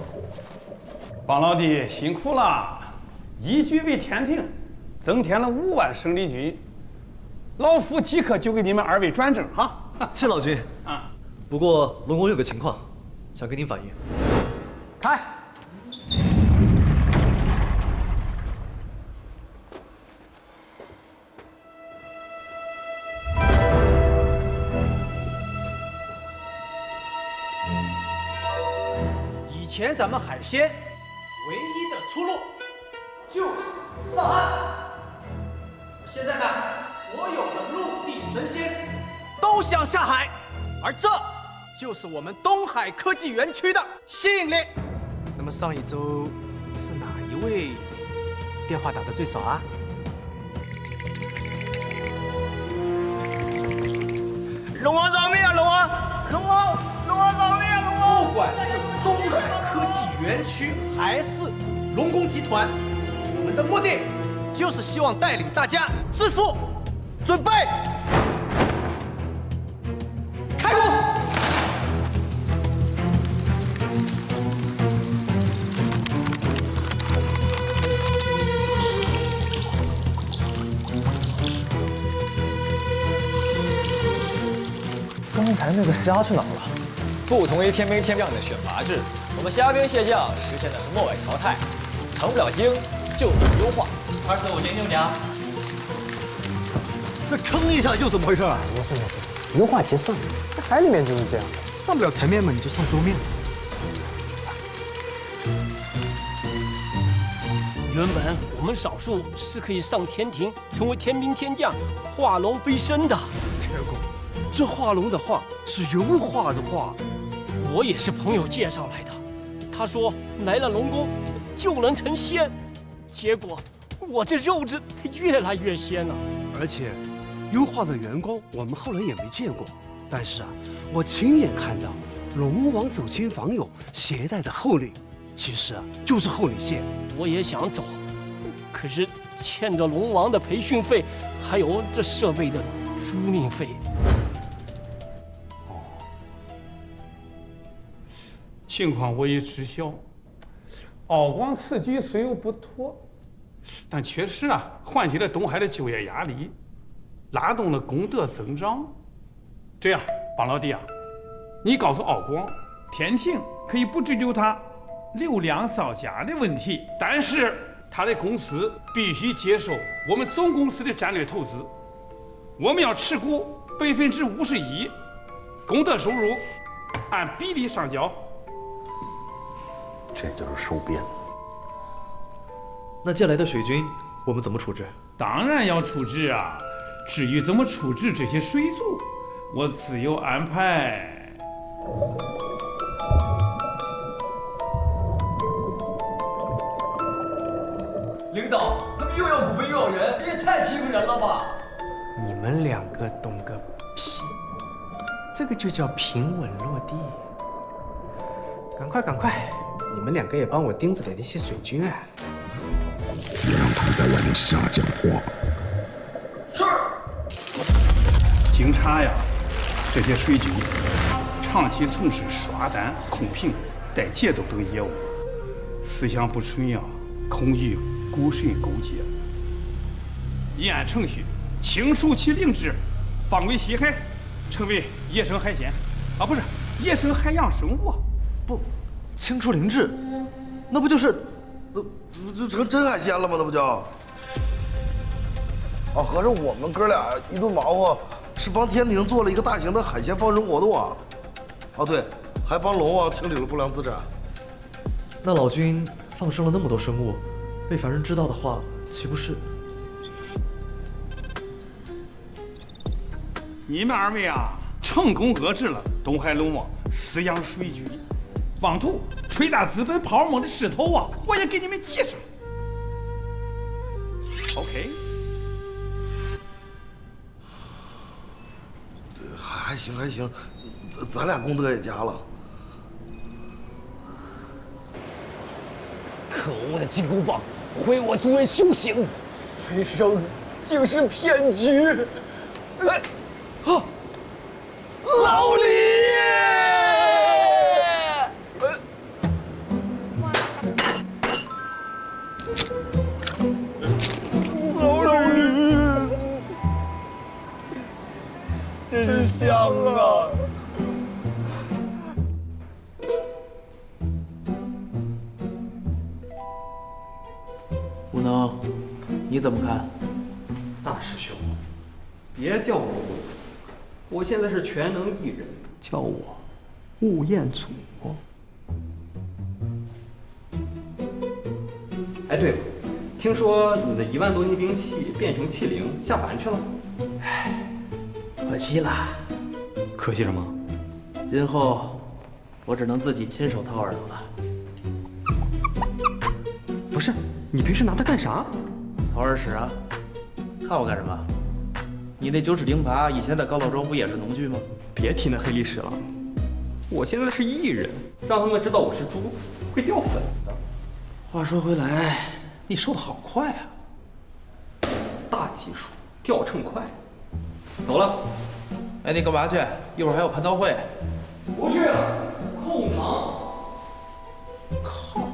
帮老弟辛苦了，一举为天庭增添了5万生力军，老夫即刻就给你们2位转正哈。
谢老君啊。不过龙宫有个情况，想跟您反映。
开。以前咱们海鲜唯一的出路就是上岸，现在呢，所有的陆地神仙都想下海，而这就是我们东海科技园区的吸引力。那么上一周是哪一位电话打得最少啊？
龙王饶命啊！龙王饶命啊！龙王！
不管是东海科技园区还是龙宫集团，我们的目的就是希望带领大家致富。准备。
刚才那个蝦去哪儿了？
不同于天兵天将的选拔制，我们虾兵蟹将实现的是末尾淘汰，成不了精就做优化。25斤行不行？
这称一下又怎么回事？
没事没事，优化结算，这海里面就是这样，
上不了台面嘛，你就上桌面。
原本我们少数是可以上天庭，成为天兵天将，化龙飞升的。
结果，这化龙的化是油化的化。
我也是朋友介绍来的，他说来了龙宫就能成仙，结果我这肉质它越来越鲜了。
而且，油化的员工我们后来也没见过，但是啊，我亲眼看到龙王走亲访友携带的厚礼，其实啊就是厚礼蟹。
我也想走，可是欠着龙王的培训费，还有这设备的租赁费。
情况我也知晓，敖广此举虽有不妥，但确实啊，缓解了东海的就业压力，拉动了功德增长。这样，帮老弟啊，你告诉敖广，天庭可以不追究他流量造假的问题，但是他的公司必须接受我们总公司的战略投资，我们要持股51%，功德收入按比例上交。
这就是收编。
那借来的水军我们怎么处置？
当然要处置啊！至于怎么处置这些水族，我自有安排。
领导，他们又要股份又要人，这也太欺负人了吧！
你们两个懂个屁！这个就叫平稳落地。赶快赶快，你们两个也帮我盯着点那些水军啊！
别让他们在外面瞎讲话。
是。
经查呀，这些水军长期从事刷单、控评、带节奏等业务，思想不纯呀，恐与股神勾结。一按程序，清除其灵智，放归西海，成为野生海鲜，啊，不是野生海洋生物。
不，清除灵智，那不就是，
就成真海鲜了吗？那不就？啊，合着我们哥俩一顿忙活，是帮天庭做了一个大型的海鲜放生活动啊！哦，对，还帮龙王清理了不良资产。
那老君放生了那么多生物，被凡人知道的话，岂不是？
你们二位啊，成功遏制了东海龙王饲养水军，妄图吹大资本泡沫的势头啊！我也给你们介绍。OK。
还行还行，咱俩功德也加了。
可恶的金箍棒，毁我族人修行！飞升竟是骗局！老李！
老李，真香啊！
吴能，你怎么看？
大师兄，别叫我吴能，我现在是全能艺人，叫我吴彦祖。哎，对了，听说你的1万多斤兵器变成器灵下凡去了？
唉，可惜了。
可惜什么？
今后我只能自己亲手掏耳朵了。
不是，你平时拿它干啥？
掏耳屎啊！看我干什么？你那9齿钉耙以前在高老庄不也是农具吗？
别提那黑历史了。我现在是艺人，让他们知道我是猪，会掉粉的。
话说回来，你瘦得好快啊！
大技术，掉秤快。走了。
哎，你干嘛去？一会儿还有蟠桃会。
不去了，控糖。
靠！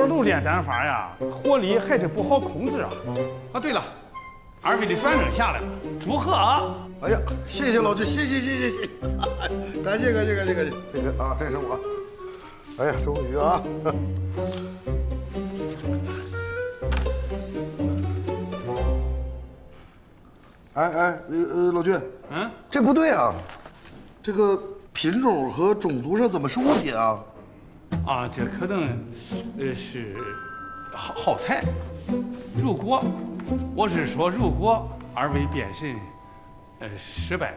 活动炼丹法呀，火力还是不好控制啊。啊，对了，二位的转正下来了，祝贺啊！
哎呀，谢谢老舅，谢，感谢，这个啊，这是我。哎呀，终于啊！老君，这不对啊，这个品种和种族上怎么是物品啊？
啊，这可能是耗材。如果二位变身失败，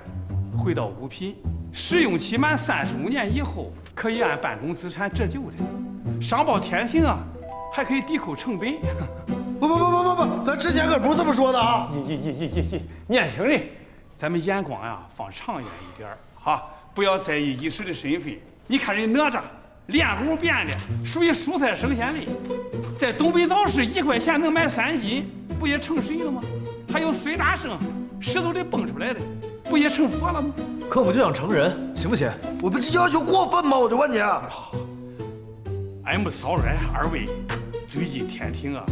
回到物品，使用期满35年以后，可以按办公资产折旧的，上报天庭啊，还可以抵扣成本。
不，咱之前可不是这么说的啊！
年轻人，咱们眼光呀放长远一点哈，不要在意一时的身份。你看人哪吒炼猴变的，属于蔬菜生鲜类，在东北早市1块钱能买3斤，不也成神了吗？还有孙大圣石头里蹦出来的，不也成佛了吗？
可我们就想成人，行不行？
我们这要求过分吗？我就问你。
I'm sorry， 二位，最近天庭啊，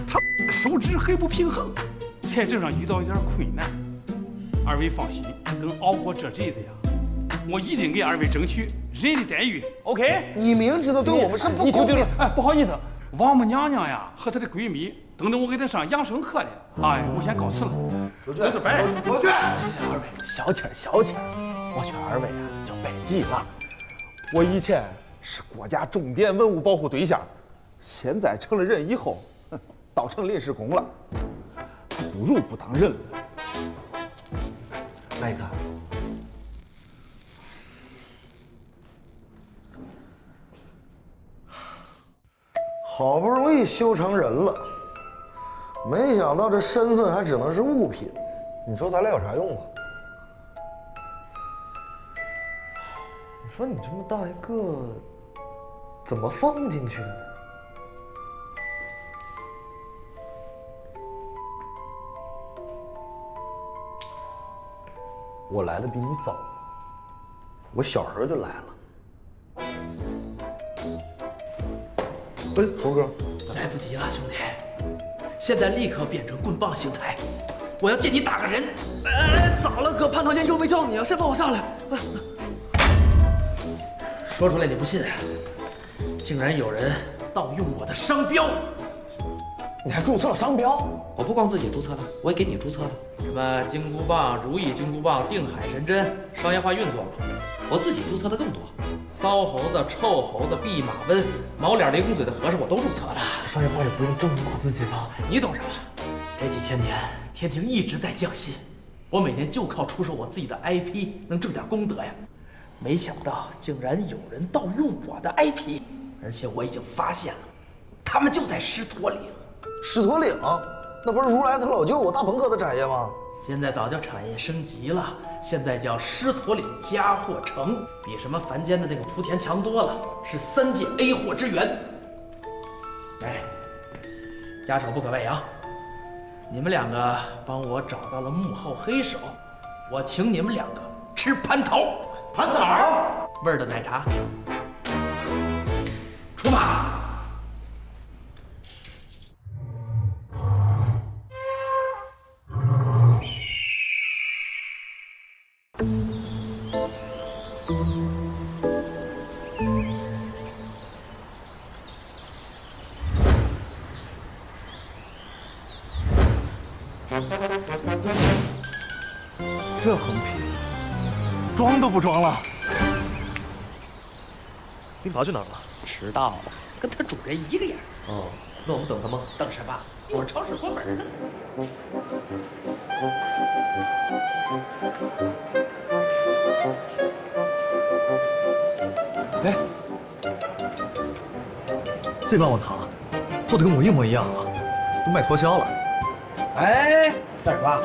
他收支很不平衡，财政上遇到一点困难。二位放心，等熬过这阵子呀，我一定给二位争取人的待遇。OK？
你明知道对我们是不公平。
哎，不好意思，王母娘娘呀和她的闺蜜等着我给她上养生课呢。哎，我先告辞了。
老君，
二位消气，我劝二位啊，就别急了。我以前是国家重点文物保护对象，现在成了人以后，倒成临时工了，不如不当人了。
来一个。
好不容易修成人了，没想到这身份还只能是物品，你说咱俩有啥用啊？
你说你这么大一个，怎么放进去的呢？
我来的比你早，我小时候就来了。哎，猴哥，
来不及了，兄弟！现在立刻变成棍棒形态，我要借你打个人！
哎，咋了，哥？蟠桃园又没叫你啊？谁放我下来？
说出来你不信，竟然有人盗用我的商标！
你还注册了商标？
我不光自己注册了，我也给你注册了。什么金箍棒、如意金箍棒、定海神针，商业化运作嘛。我自己注册的更多，骚猴子、臭猴子、弼马温、毛脸雷公嘴的和尚我都注册了。
商业化也不用这么夸自己吧？
你懂什么？这几千年，天庭一直在降薪，我每年就靠出售我自己的 IP 能挣点功德呀。没想到竟然有人盗用我的 IP， 而且我已经发现了，他们就在狮驼岭。
狮驼岭，那不是如来他老舅大鹏哥的产业吗？
现在早就产业升级了，现在叫狮驼岭佳货城，比什么凡间的那个莆田强多了，是3届 A 货之源。哎，家丑不可外扬，你们2个帮我找到了幕后黑手，我请你们2个吃蟠桃。
蟠桃
味儿的奶茶，出马！
这横批，装都不装了。
冰雹去哪儿了？
迟到了，跟他主人一个样。
哦，那我们等他吗？
等什么？一会儿超市关门呢。
哎，这棒棒糖做的跟我一模一样啊，都卖脱销了。
哎，大叔啊，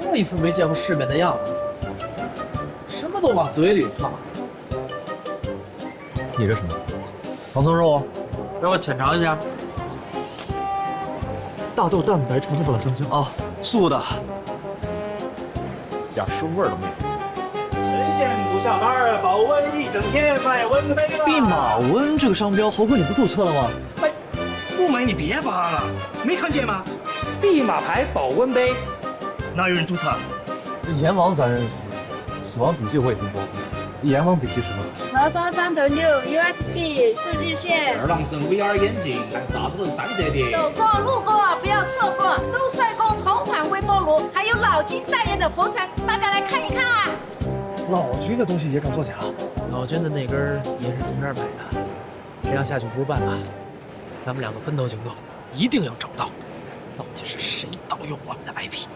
我一副没见过世面的样子，什么都往嘴里放。
你这什么？
唐僧肉，让我浅尝一下。
大豆蛋白醇的保香精啊，素的，
点生味儿都没有。
神仙不下班，保温一整天，卖温杯了。
弼马温这个商标，猴哥你不注册了吗？
哎，门你別扒了，沒看見嗎？弼馬牌保溫杯，哪有人註冊？
閻王咱認識，死亡筆記我也聽過。閻王筆記什麼東西？
哪吒3.6 USB 數據線。
二郎神 VR 眼鏡，看啥子都是3折的。
走過路過不要錯過，都帥宮同款微波爐，還有老君代言的佛塵，大家來看一看。
老君的東西也敢作假？
老君的那根也是從這兒買的，這樣下去不是辦法，咱們2個分頭行動，一定要找到，到底是誰盜用我們的 IP。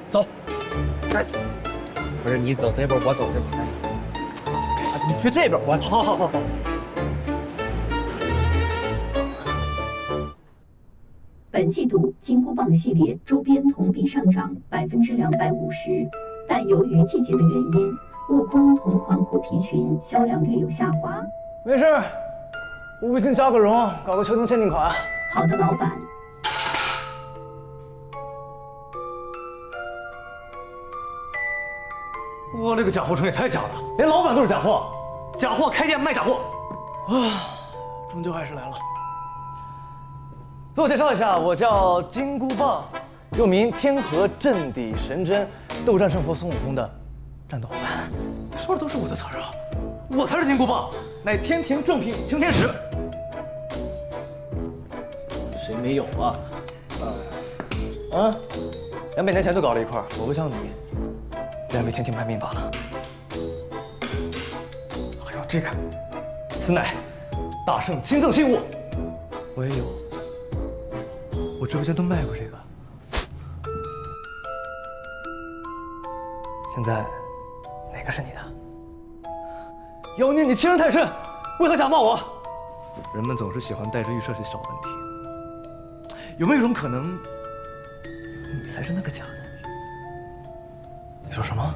走。不是你走這邊，我走這邊。你去這邊，我去。好。
本季度金箍棒系列周邊同比上漲250%，但由於季節的原因，悟空同環虎皮裙銷量略有下滑。
沒事，我微信加個榮，搞個秋冬限定款。
好的，老闆。
我勒個假貨城也太假了，連老闆都是假貨，假貨開店賣假貨，終究還是來了。自我介紹一下，我叫金箍棒，又名天河鎮底神針，鬥戰勝佛孫悟空的戰鬥夥伴。說的都是我的詞兒啊，我才是金箍棒，乃天庭正品擎天使。誰沒有啊？200年前就搞了一塊，我不像你。竟然被天庭賣命罷了。還有這個，此乃大聖親贈信物，我也有。我直播間都賣過這個。現在哪個是你的？妖孽，你欺人太甚，為何假冒我？人們總是喜歡帶着預設的小問題。有沒有一種可能，你才是那個假的？你說什麼？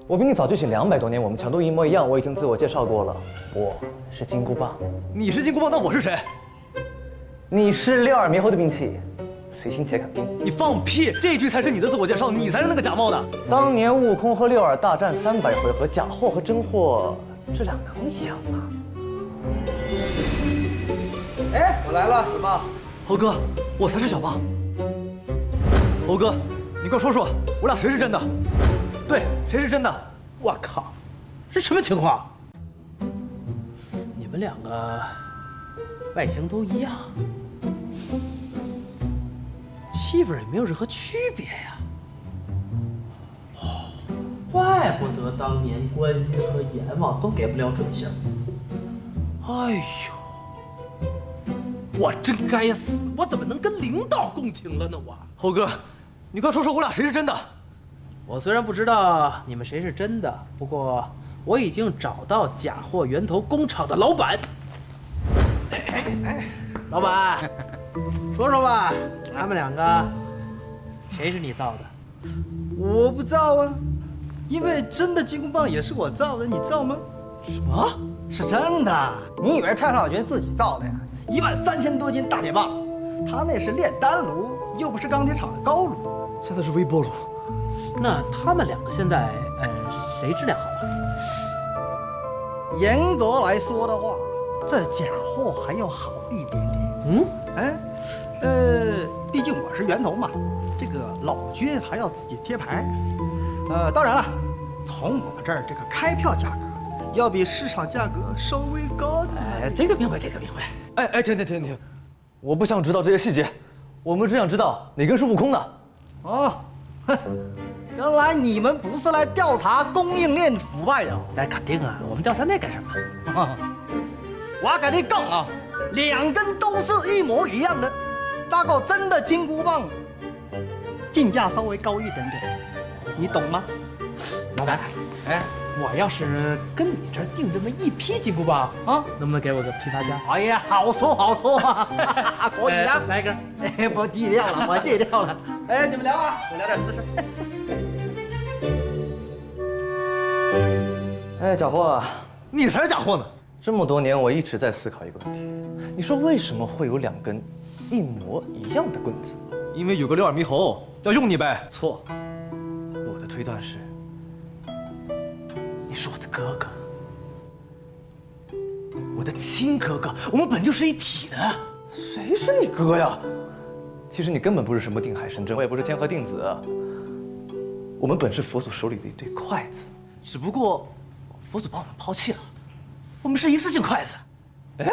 我比你早就醒200多年，我們强度一模一樣。我已經自我介紹過了，我是金箍棒。你是金箍棒，那我是誰？你是6耳獼猴的兵器，随心鐵桿兵。你放屁！這句才是你的自我介紹，你才是那個假冒的。當年悟空和6耳大戰300回合，假貨和真貨質量能一樣嗎？
哎，我來了，小棒。
猴哥，我才是小棒。猴哥。你给我說說，我倆誰是真的？對，誰是真的？
我靠，這什麼情況？你們2個外形都一樣，氣味也沒有任何區別呀。怪不得當年觀音和閻王都給不了準星。哎呦，我真該死，我怎麼能跟領導共情了呢？我
猴哥。你快說說我倆誰是真的？
我雖然不知道你們誰是真的，不過我已經找到假貨源頭工廠的老闆。老闆，說說吧，咱們2個誰是你造的？
我不造啊，因為真的金箍棒也是我造的，你造嗎？
什麼？
是真的？你以為太上老君自己造的呀？13000多斤大鐵棒，他那是煉丹爐，又不是鋼鐵廠的高爐。
現在是微波爐，
那他們2個現在，誰質量好啊？
嚴格來說的話，這假貨還要好一點點。畢竟我是源頭嘛，這個老君還要自己貼牌。當然了，從我這兒這個開票價格要比市場價格稍微高點。
這個明白，這個明白。
停，我不想知道這些細節，我們只想知道哪根是悟空的。
原來你們不是來調查供應鏈腐敗的？
那肯定啊，我們調查那幹什麼？
我跟你講啊，2根都是一模一樣的，那個真的金箍棒，進價稍微高一點點，你懂嗎？
老闆，我要是跟你這兒訂這麼一批金箍棒啊，能不能給我個批發價？
哎呀，好說啊，可以啊，
來一根。
我戒掉了，我戒掉了。
你們聊啊，我聊點私
事。假貨啊，你才是假貨呢！这么多年，我一直在思考一个问题：你说为什么会有2根一模一样的棍子？因为有个6耳獼猴要用你呗。错，我的推断是，你是我的哥哥，我的亲哥哥，我们本就是一体的。誰是你哥呀？其實你根本不是什麼定海神針，我也不是天河定子。我們本是佛祖手裡的一對筷子，只不過佛祖把我們拋棄了。我們是一次性筷子。哎。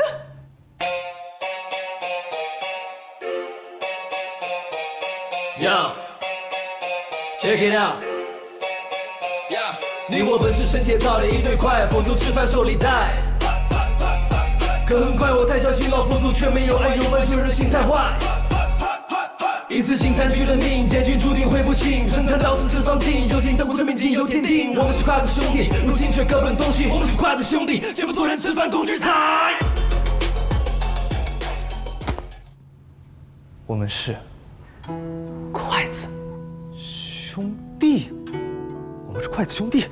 Yo, check it out. 你我本是生铁造的一对筷，佛祖吃飯手裡帶。可很快我太小心了，佛祖卻沒有愛，有愛就人性太壞。一次性佔據了命，結局注定會不幸。神蠶到四方盡，有情當古真命盡有天定。我們是筷子兄弟，如今卻各奔東西。我們是筷子兄弟，絕不做人吃飯工具菜。
我們是。 筷子兄弟，我们是筷子兄弟。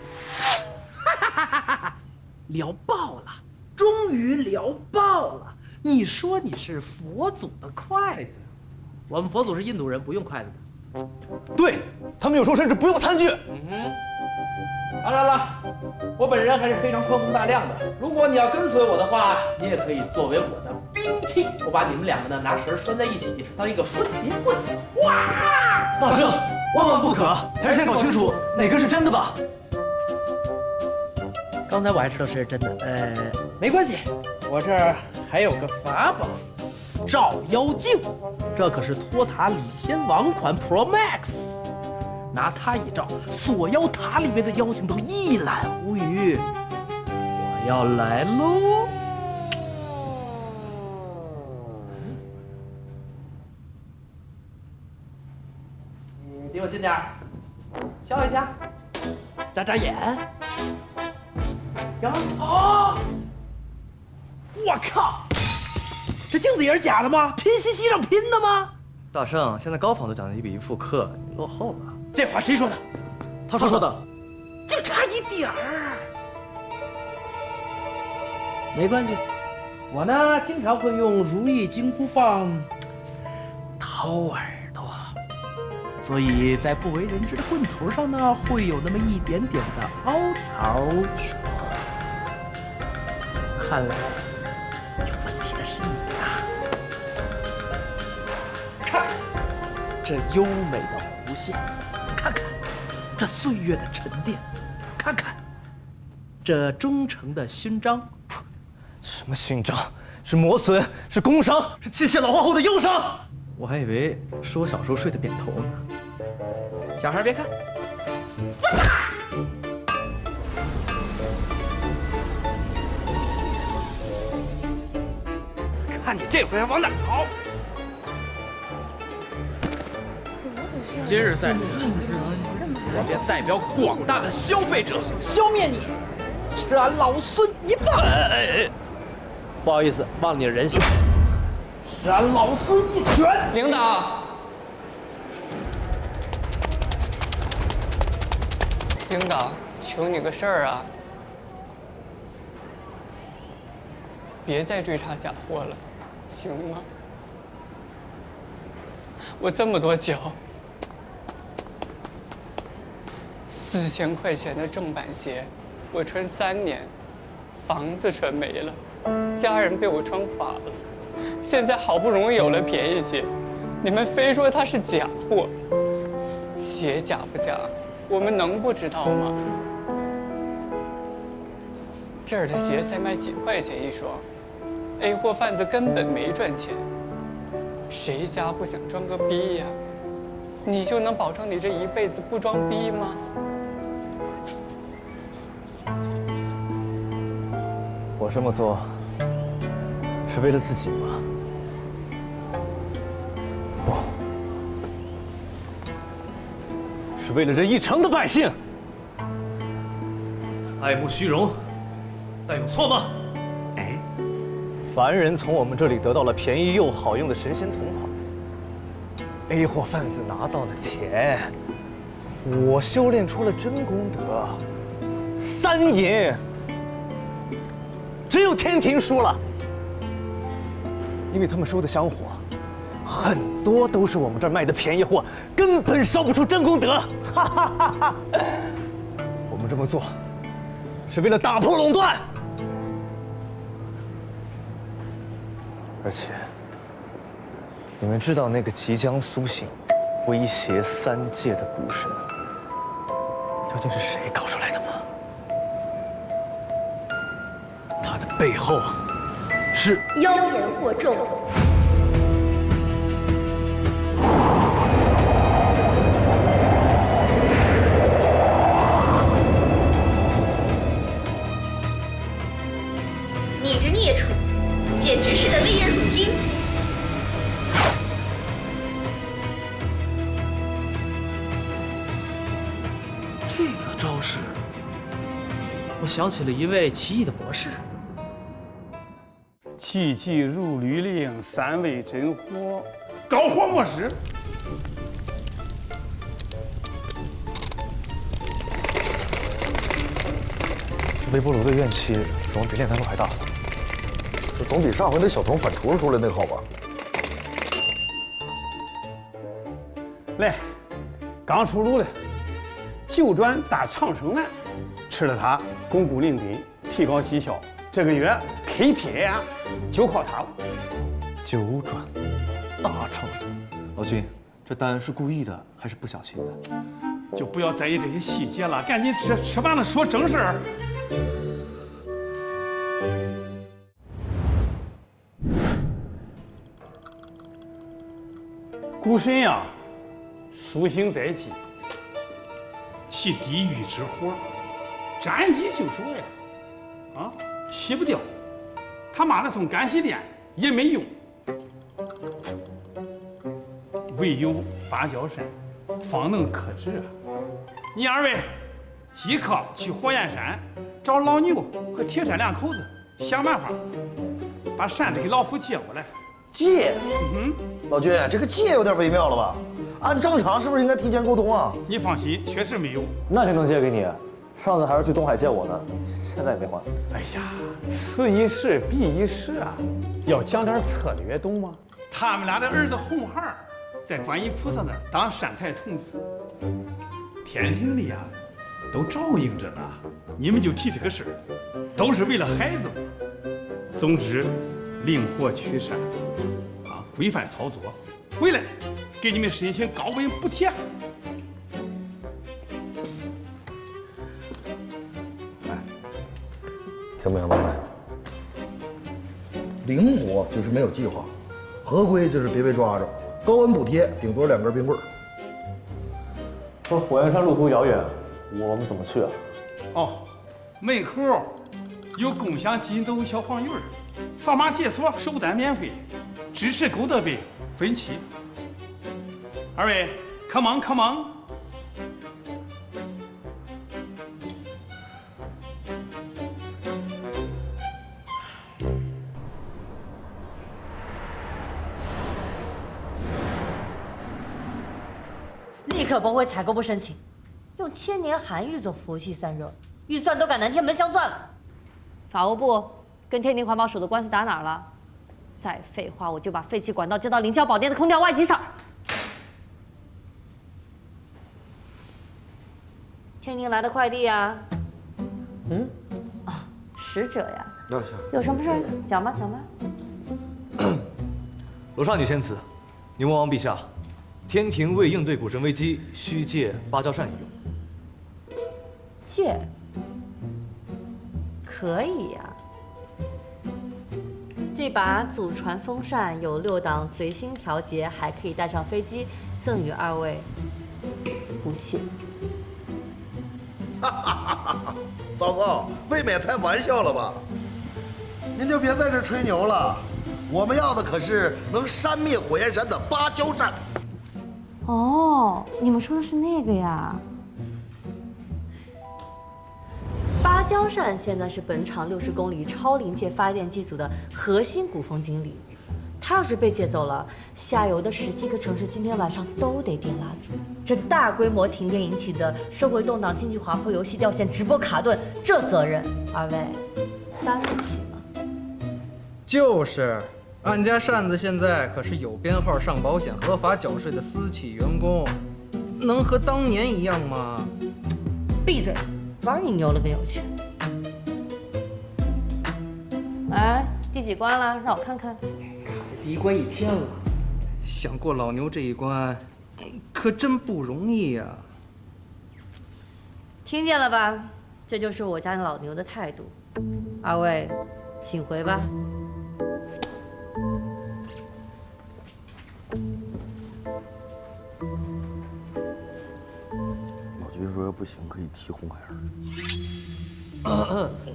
聊爆了，终于聊爆了！你说你是佛祖的筷子，
我们佛祖是印度人，不用筷子的。
对他们有时候甚至不用餐具。
当然了，我本人还是非常宽宏大量的。如果你要跟随我的话，你也可以作为我的兵器。我把你们两个呢拿绳拴在一起，当一个双节棍。哇！
大圣，万万不可！还是先搞清楚哪个是真的吧。
刚才我还知道谁是真的，没关系，我这儿还有个法宝，照妖镜，这可是托塔李天王款 Pro Max。 拿它一照，锁妖塔里面的妖精都一览无余。我要来嘍！你离我近点儿，笑一下，眨眨眼。呀啊！我靠！这镜子也是假的吗？拼夕夕上拼的吗？
大圣，现在高仿都讲究1比1复刻，你落后了。
这话谁说的？
他说的，
就差一点儿。
没关系，我呢经常会用如意金箍棒掏耳朵，所以在不为人知的棍头上呢，会有那么一点点的凹槽。看来有问题的是你啊！看这优美的弧线。 看看这岁月的沉淀，看看这忠诚的勋章。
什么勋章？是磨损，是工伤，是器械老化后的忧伤。我还以为是我小时候睡的扁头呢。
小孩别看。看你这回往哪跑！ 今日在此，我便代表广大的消费者消灭你，吃俺老孙一棒！不好意思，忘了你的人性，吃俺老孙一拳！
领导，领导，求你个事儿啊！别再追查假货了，行吗？我这么多脚。 4000块钱的正版鞋，我穿3年，房子全没了，家人被我穿垮了，现在好不容易有了便宜鞋，你们非说它是假货。鞋假不假，我們能不知道嗎？這兒的鞋才賣幾塊錢一雙 ，A 貨販子根本沒賺錢，誰家不想裝個逼呀？你就能保證你這一輩子不裝逼嗎？
我這麼做是為了自己嗎？不，是為了這一城的百姓。愛慕虛榮，但有錯嗎？哎，凡人從我們這裡得到了便宜又好用的神仙同款 ，A 貨販子拿到了錢，我修煉出了真功德，3贏。 只有天庭輸了，因為他們收的香火，很多都是我們這兒賣的便宜貨，根本燒不出真功德。哈哈哈哈！我們這麼做，是為了打破壟斷，而且你们知道那个即将苏醒、威胁3界的古神，究竟是谁搞出来的吗？他的背后是
妖言惑众。逆之孽畜，简直是的危言耸听。
这个招式，我想起了一位奇异的博士。
气机如律令，3味真火，高火莫使。
这微波炉的怨气怎么比炼丹炉还大？
这总比上回那小童反刍出来那个好吧？
来，刚出炉的九转大长生丸，吃了它巩固灵根，提高绩效。这个月 KPI 啊，就靠它了。
9转大长生，老君，这丹是故意的还是不小心的？
就不要在意这些细节了，赶紧吃完了说正事儿。古神呀，苏醒在即，其地狱之火，沾衣就着呀，啊，洗不掉。他妈的送干洗店也没用，唯有芭蕉扇方能克制啊！你2位即刻去火焰山找老牛和铁山2口子，想办法把扇子给老夫借过来。
借？老君，这个借有点微妙了吧？按正常是不是应该提前沟通啊？
你放心，确实没有。
那谁能借给你？上次还是去东海借我呢，现在也没还。
哎呀，此一时彼一时啊，要讲点策略，懂吗？他们俩的儿子红孩在观音菩萨那儿当善财童子，天庭里啊都照应着呢。你们就提这个事儿，都是为了孩子嘛。总之，灵活取善啊，规范操作，回来给你们申请高温补贴。
听明白没？灵活就是没有计划，合规就是别被抓着，高温补贴顶多2根冰棍儿。
说火焰山路途遥远，我们怎么去啊？
哦，门口有共享金斗小黄鱼儿，扫码解锁首单免费，支持购得呗，分期。2位 ，come on，come on。
立刻驳回采购部申请，用千年寒玉做佛系散热，预算都敢南天门镶钻了。
法务部跟天庭环保署的官司打哪儿了？再废话，我就把废弃管道接到凌霄宝殿的空调外机上。
天庭来的快递啊？啊，使者呀。
那行。
有什么事儿讲吧，讲吧。
罗刹女仙子，牛魔王陛下，天庭为应对古神危机，需借芭蕉扇一用。
借？可以呀。这把祖传风扇有6档随心调节，还可以带上飞机，赠与2位。不谢。
嫂嫂，未免开玩笑了吧？您就别在这吹牛了，我们要的可是能扇灭火焰山的芭蕉扇。
哦，你们说的是那个呀？
芭蕉扇现在是本场60公里超临界发電机組的核心鼓风精力，它要是被借走了，下游的17个城市今天晚上都得点蠟燭。这大規模停電引起的社會動盪、經濟滑坡、遊戲掉線、直播卡頓，這責任2位擔得起嗎？
就是，俺家扇子現在可是有編號、上保險、合法繳稅的私企員工，能和當年一樣嗎？
閉嘴！玩你牛了個有錢！來，第幾關了？讓我看看。
第1關1天了，想過老牛这一關，可真不容易呀。
听见了吧？这就是我家老牛的态度。二位，请回吧。
老君说要不行可以提红孩
儿。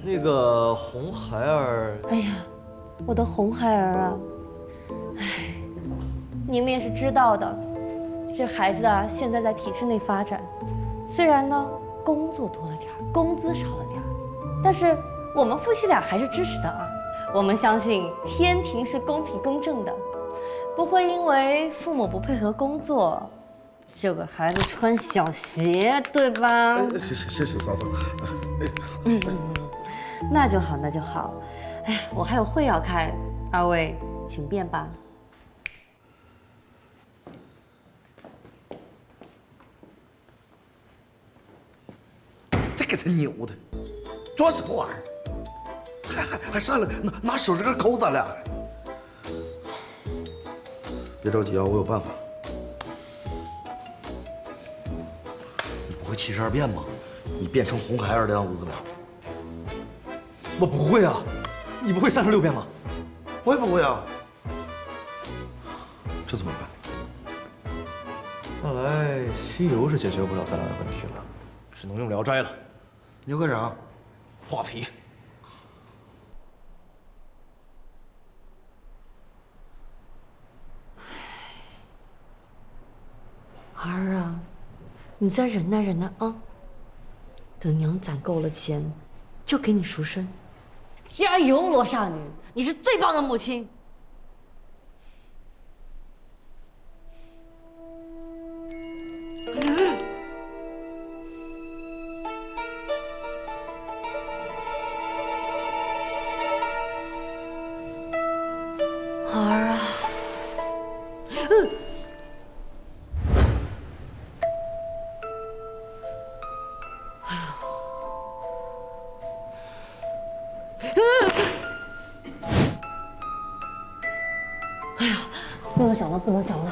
那个红孩儿，
哎呀，我的红孩儿啊！哎，你们也是知道的，这孩子啊，现在在体制内发展，虽然呢工作多了点儿，工资少了点儿，但是我们夫妻俩还是支持的啊。我们相信天庭是公平公正的，不会因为父母不配合工作，就给孩子穿小鞋，对吧？
是嫂嫂。
那就好，那就好。哎呀，我还有会要开，二位请便吧。
这给他扭的，装什么玩意儿？还上来拿手指根抠咱俩。别着急啊，我有办法。你不会72变吗？你变成红孩儿的样子怎么样？
我不会啊，你不会36变吗？
我也不会啊。这怎么办？
看来西游是解决不了咱俩的问题了，只能用聊斋了。
你要干啥？
画皮。
儿啊，你再忍耐忍耐啊，等娘攒够了钱，就给你赎身。加油，罗刹女，你是最棒的母亲。儿啊，哎呀，不能想了，不能想了。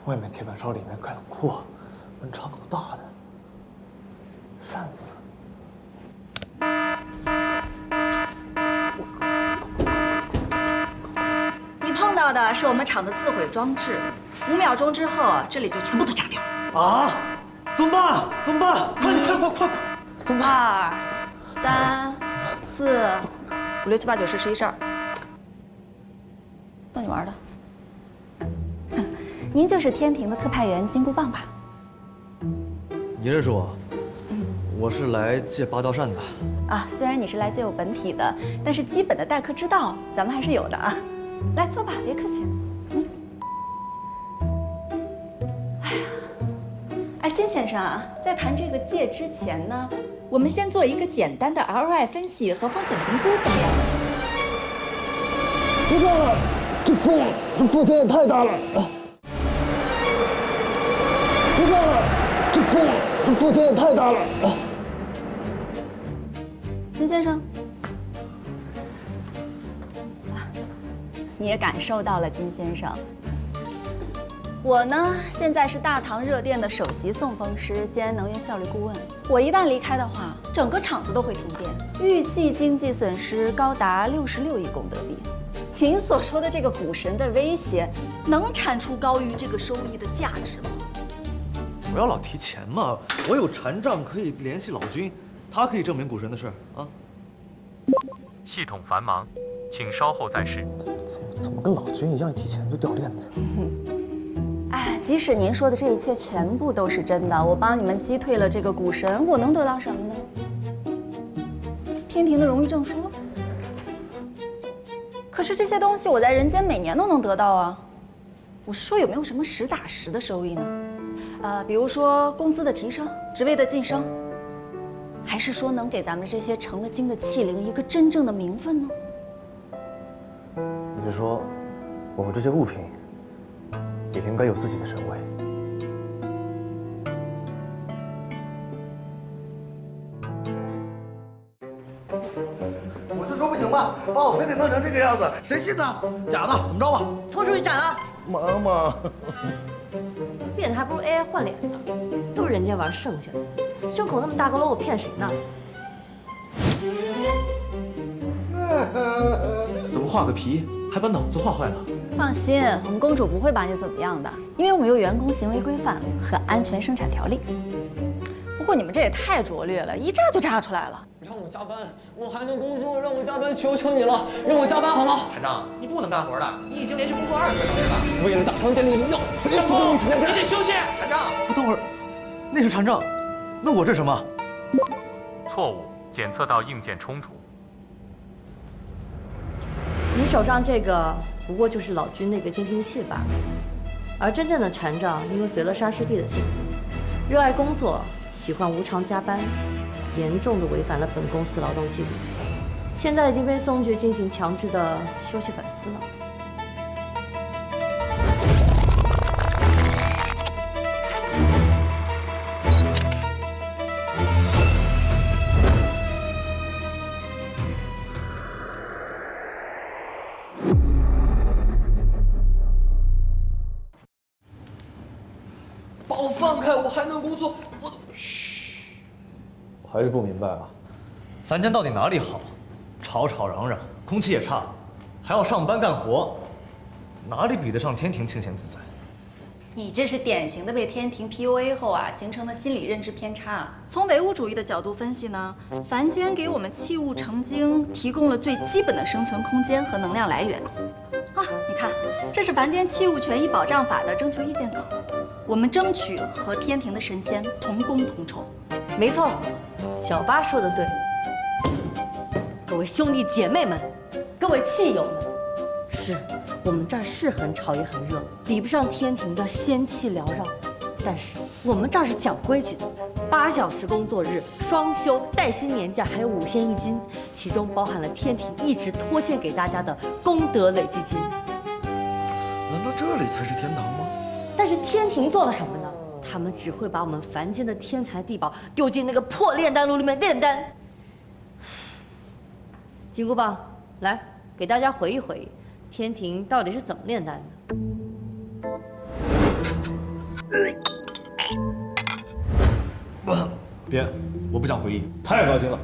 外面铁板烧，里面开冷库，温差够大的。扇子
你碰到的是我们厂的自毁装置，5秒鐘之後，這裡就全部都炸掉。
啊！怎麼辦？怎麼辦？快！怎麼辦
？2、3、4、5、6、7、8、9、10、11、12，逗你玩的。您就是天庭的特派員金箍棒吧？
你認識我？我是來借芭蕉扇的。
啊，雖然你是來借我本體的，但是基本的待客之道咱們還是有的啊。來坐吧，別客氣。哎，金先生啊，在談這個借之前呢，我們先做一個簡單的 ROI 分析和風險評估，怎麼樣？
不幹了，這風險也太大了。不幹了，這風險也太大了。
金先生，你也感受到了，金先生。我呢，現在是大唐熱電的首席送風師兼能源效率顧問。我一旦離開的話，整個廠子都會停電，預計經濟損失高達66億功德幣。您所說的這個股神的威脅，能產出高於這個收益的價值嗎？
不要老提錢嘛，我有殘障可以聯繫老君，他可以證明股神的事啊。
系統繁忙，請稍後再試。
怎麼跟老君一樣，一提錢就掉鏈子？
哎，即使您說的這一切全部都是真的，我幫你們擊退了這個股神，我能得到什麼呢？天庭的榮譽證書。可是這些東西我在人間每年都能得到啊。我是說有沒有什麼實打實的收益呢？比如說工資的提升、職位的晉升，還是說能給咱們這些成了精的器靈一個真正的名分呢？
你是說我们這些物品也應該有自己的神位。
我就說不行吧，把我非得弄成這個樣子，誰信呢？假的，怎麼着吧？
拖出去斬了！
媽媽，
變態不如 AI 換臉的，都是人家玩剩下的，胸口那麼大個 logo 騙誰呢？
怎麼畫個皮還把腦子畫壞了？
放心，我們公主不會把你怎麼樣的，因為我們有員工行為規範和安全生產條例。不過你們這也太拙劣了，一炸就炸出來了。
讓我加班，我還能工作，讓我加班，求求你了，讓我加班好吗？
团长，你不能干活的，你已经連續工作20個小時了。
為了大唐店裡榮耀，這次都你才能幹。你得休息。
团長，
不，等會兒，那是船長，那我這什麼？
錯誤，檢測到硬件衝突。
你手上這個不過就是老君那個監聽器罷了，而真正的船長因為隨了沙師弟的性子，熱愛工作，喜歡無償加班，嚴重的違反了本公司勞動紀律，現在已經被送去進行強制的休息反思了。
把我放開，我還能工作，我……
我還是不明白啊，凡間到底哪裡好？吵吵嚷嚷，空氣也差，還要上班幹活，哪裡比得上天庭清閒自在？
你這是典型的被天庭 PUA 後啊形成的心理認知偏差。從唯物主義的角度分析呢，凡間給我們器物成精提供了最基本的生存空間和能量來源。啊，你看，這是凡間器物權益保障法的徵求意見稿，我們爭取和天庭的神仙同工同酬。
沒錯，小八說的對。各位兄弟姐妹們，各位器友們，是我們這兒是很吵也很熱，比不上天庭的仙氣繚繞，但是我們這兒是講規矩的，8小時工作日、雙休、帶薪年假，還有5仙1金，其中包含了天庭一直拖欠給大家的功德累積金。
難道這裡才是天堂嗎？
但是天庭做了什麼呢？他們只會把我們凡間的天才地寶丟進那個破煉丹爐裡面煉丹。金箍棒，來給大家回憶回憶，天庭到底是怎麼煉丹的？
別，我不想回憶，太惡心了。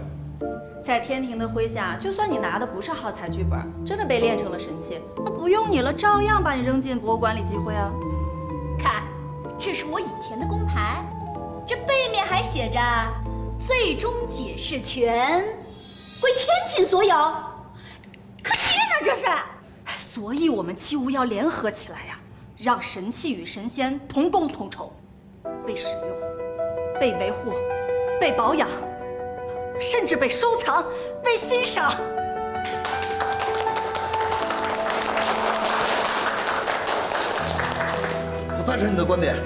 在天庭的麾下，就算你拿的不是耗材劇本，真的被煉成了神器，那不用你了，照樣把你扔進博物館裡集會啊。
看，這是我以前的工牌，這背面還寫着“最終解釋權歸天庭所有”，可天哪，這是！
所以我們器物要聯合起來呀，讓神器與神仙同工同酬，被使用、被維護、被保養，甚至被收藏、被欣賞。
我贊成你的觀點。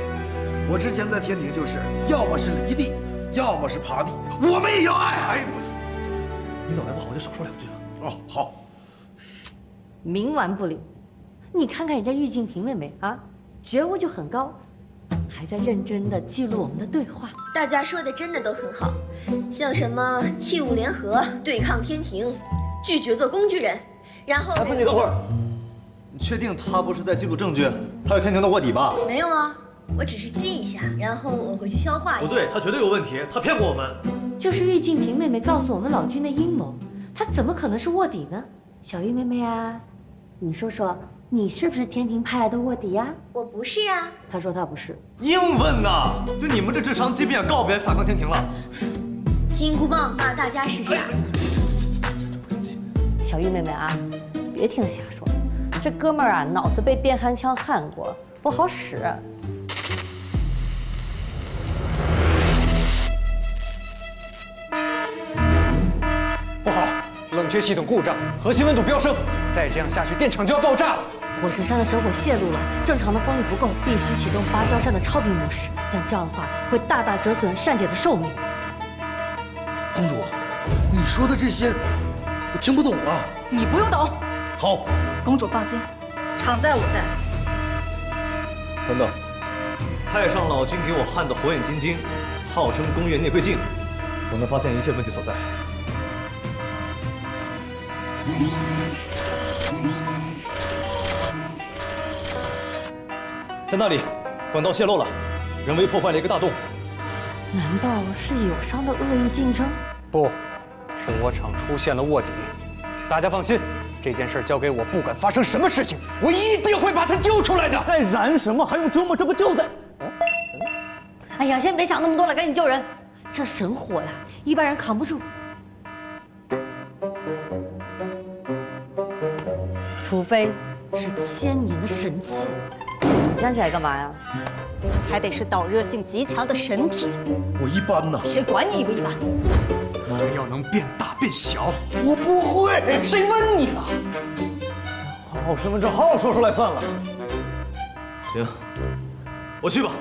我之前在天庭就是，要麼是離地，要麼是爬地，我們也要愛。哎，
你腦袋不好就少說2句了。
哦，好。
冥頑不靈，你看看人家玉淨萍妹妹啊，覺悟就很高，還在認真的記錄我們的對話。
大家說的真的都很好，像什麼器物聯合對抗天庭，拒絕做工具人，然後……
不，你等會兒，你確定他不是在記錄證據？他有天庭的臥底吧？
沒有啊，我只是記一下，然後我回去消化一下。
不對，他絕對有問題，他騙過我們。
就是玉淨萍妹妹告訴我們老君的陰謀，他怎麼可能是臥底呢？小玉妹妹啊，你說說，你是不是天庭派來的臥底呀？
我不是啊。
他說他不是。
硬問吶！就你們這智商，即便告別反抗天庭了。
金箍棒罵大家是傻。
小玉妹妹啊，別聽瞎說，這哥們兒啊，腦子被電焊槍焊過，不好使。
不好，冷卻系統故障，核心溫度飆升，再這樣下去，電廠就要爆炸了。
火神山的守火泄露了，正常的風力不夠，必須啟動芭蕉扇的超頻模式，但這樣的話會大大折損扇姐的壽命。
公主，你說的這些我聽不懂啊。
你不用懂。
好，
公主放心，场在我在。
等等，太上老君给我焊的火眼金睛，号称宫元聂贵镜，我能发现一切问题所在。在那里，管道泄漏了，人为破坏了一个大洞。
难道是友商的恶意竞争？
不，是我厂出现了卧底。大家放心，这件事交给我，不管发生什么事情，我一定会把他揪出来的。
在燃什么？还用琢磨？这不就在……
哎呀，先别想那么多了，赶紧救人！这神火呀，一般人扛不住。除非是千年的神器。你站起来干嘛呀？
还得是导热性极强的神铁。
我一般呢？
谁管你一不一般？
还要能变大变小。
我不会。
谁问你了？
把我身份证号说出来算了。行，我去吧。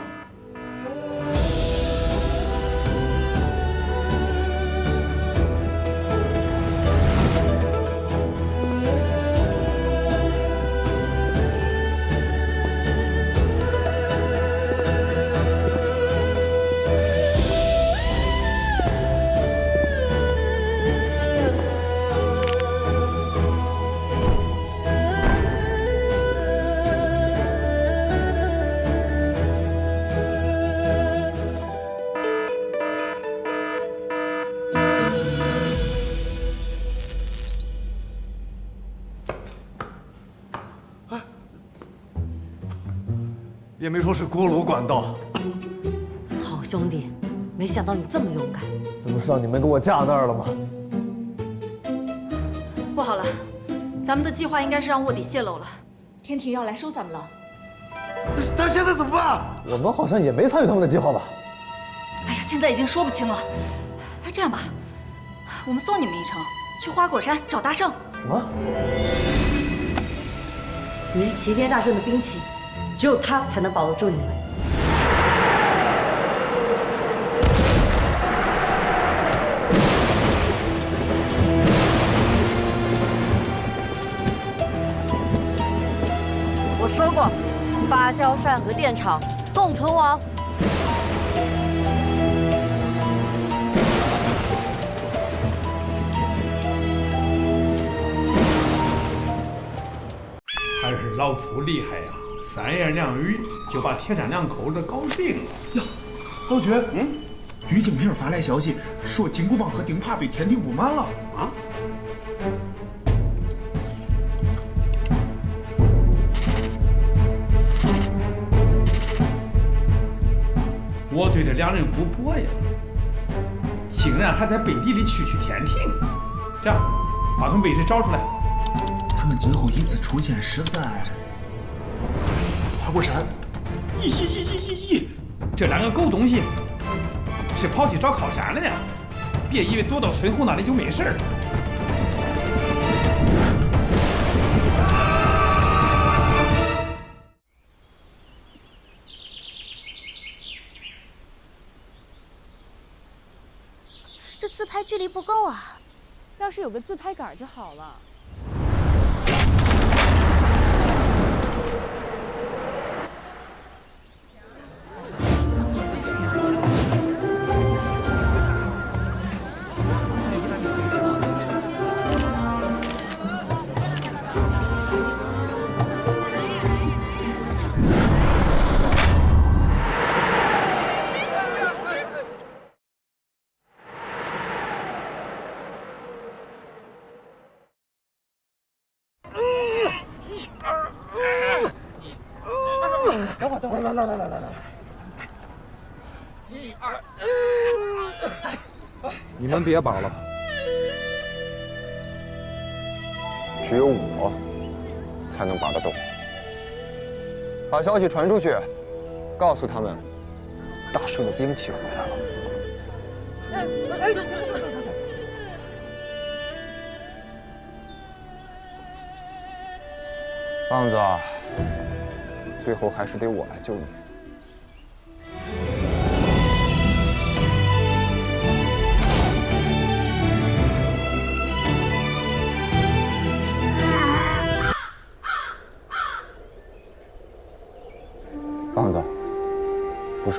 也没说是锅炉管道。
好兄弟，没想到你这么勇敢。
这不是让你们给我架那儿了吗？
不好了，咱们的计划应该是让卧底泄露了，天庭要来收咱们了。
咱现在怎么办？
我们好像也没参与他们的计划吧？
哎呀，现在已经说不清了。哎，这样吧，我们送你们一程，去花果山找大圣。
什么？
你是齐天大圣的兵器。只有他才能保得住你们。我说过，芭蕉扇和电厂共存亡。
还是老蒲厉害呀！3言2語就把鐵山2口子搞定了
呀！老君，于景平发来消息說金箍棒和钉耙對天庭不滿了啊！
我對這2人不薄呀，竟然還在背地裡蛐天庭。這樣，把他們位置找出來。
他們最後一次出現是在花果山。
咦！這2個狗東西是跑去找靠山了呀！別以為躲到孫紅那裡就沒事了。
这自拍距離不夠啊！
要是有個自拍桿就好了。
等会儿，来，1、2，
你们別保了，
只有我才能把得动。把消息傳出去，告訴他們，大聖的兵器回來了。棒子，最後還是得我來救你。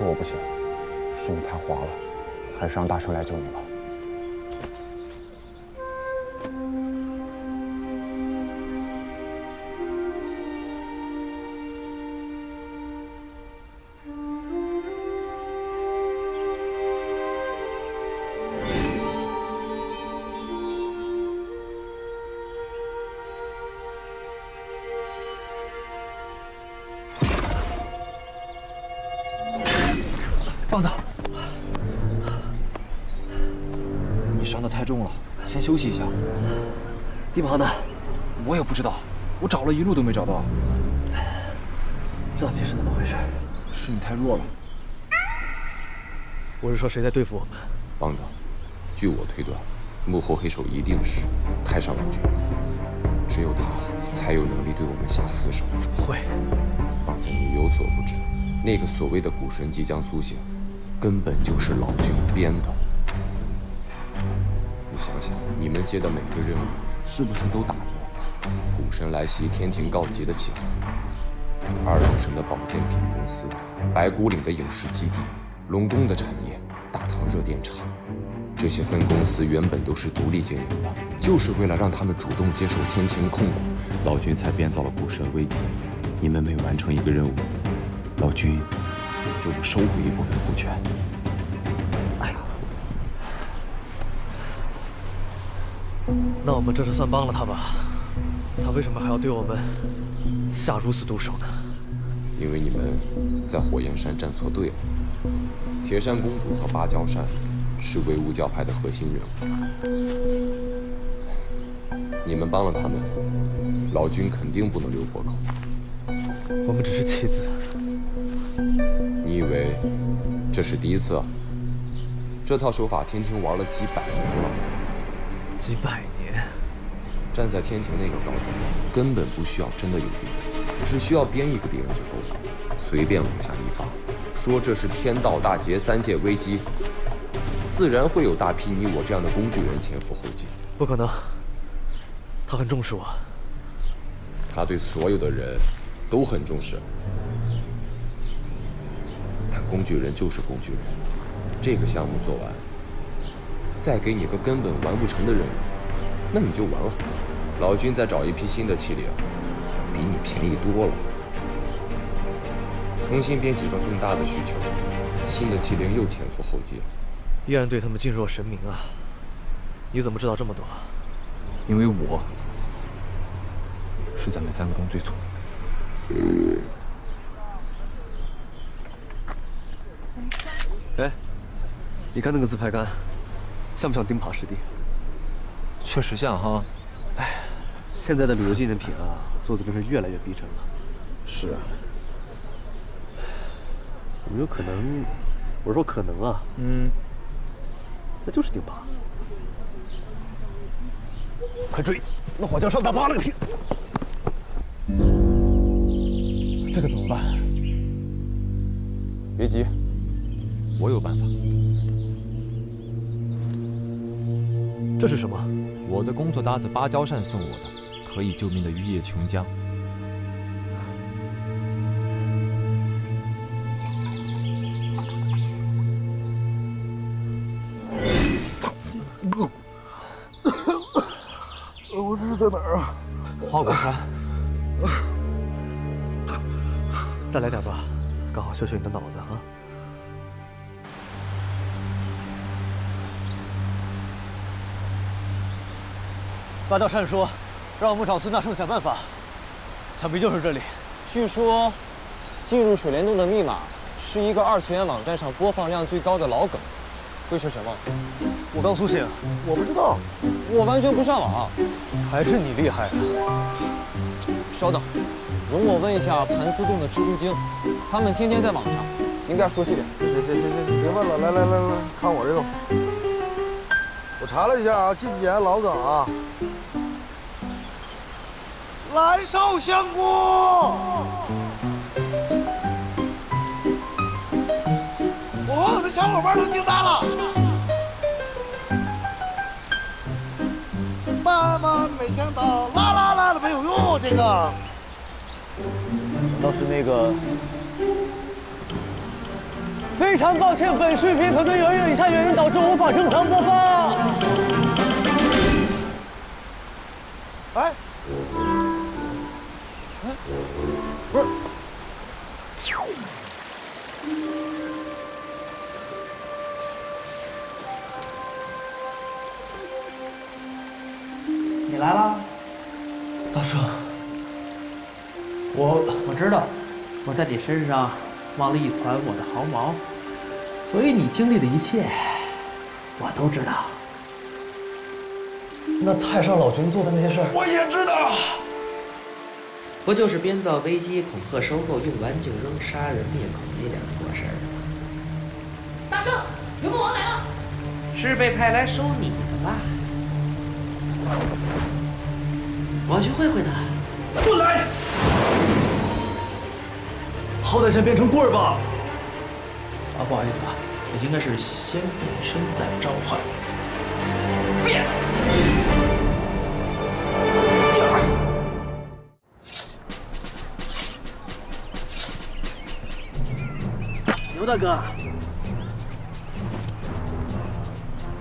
是我不行，是你太滑了，还是让大圣来救你吧。
棒子，你伤得太重了，先休息一下。
地旁呢？
我也不知道，我找了一路都没找到。
到底是怎么回事？
是你太弱了。
我是说谁在对付我们？
棒子，据我推断，幕后黑手一定是太上老君，只有他才有能力对我们下死手。
怎么会？
棒子，你有所不知，那个所谓的古神即将苏醒，根本就是老君編的。你想想，你們接的每個任務，是不是都打着古神來襲、天庭告急的旗號？二郎神的寶天品公司、白骨嶺的影視基地、龍宮的產業、大唐熱電廠，這些分公司原本都是獨立經營的，就是為了讓他們主動接受天庭控股，老君才編造了古神危機。你們每完成一個任務，老君就會收回一部分股權。
哎呀，那我們這是算幫了他吧？他為什麼還要對我們下如此毒手呢？
因為你們在火焰山站錯隊了。鐵扇公主和芭蕉扇是威武教派的核心人物，你們幫了他們，老君肯定不能留活口。
我們只是棋子。
你以為這是第一次？這套手法天庭玩了幾百年了。
幾百年？
站在天庭那個高度，根本不需要真的有敵人，只需要編一個敵人就夠了，隨便往下一發，說這是天道大劫3界危機，自然會有大批你我這樣的工具人前赴後繼。
不可能，他很重視我。
他對所有的人都很重視，但工具人就是工具人。這個項目做完，再給你個根本完不成的任務，那你就完了。老君再找一批新的器靈，比你便宜多了。重新編幾個更大的需求，新的器靈又前赴後繼了。
依然對他們敬若神明啊！你怎麼知道這麼多？
因為我是咱們3個中最聰明
的。哎，你看那個自拍杆，像不像釘耙師弟？
確實像哈。
哎，現在的旅遊紀念品啊，做的真是越來越逼真了。
是啊。
有沒有可能？我說可能啊。那就是釘耙。快追！那火將上大疤那個屁！這個怎麼辦？
別急，我有辦法。
這是什麼？
我的工作搭子芭蕉扇送我的，可以救命的玉液瓊漿。
我这是在哪兒啊？
花果山。再來點吧，剛好修修你的腦子啊。芭蕉扇說，讓我們找孫大聖想辦法，想必就是這裡。
據說，進入水簾洞的密碼是一個2次元網站上播放量最高的老梗，會是什麼？
我剛蘇醒，
我不知道，我完全不上網。
還是你厲害啊！
稍等，容我問一下盤絲洞的蜘蛛精，他們天天在網上，應該熟悉點。
行，別問了，來，看我這個。我查了一下啊，近幾年老梗啊。來壽香菇，我的小伙伴都驚呆了。萬萬沒想到，啦的沒有用，這個。
難道是那個非常抱歉，本视频可能由于以下原因导致无法正常播放。
哎，不是。
你来了，
大圣，
我知道，我在你身上忘了一团我的毫毛，所以你经历的一切，我都知道。
那太上老君做的那些事儿，
我也知道。
不就是编造危机、恐吓、收购、用完就扔、杀人灭口那点破事儿？
大圣，牛魔王来了，
是被派来收你的吧？我去会会他。
不来！好歹先变成棍儿吧。
啊，不好意思啊，我应该是先变身再召唤。变！牛大哥，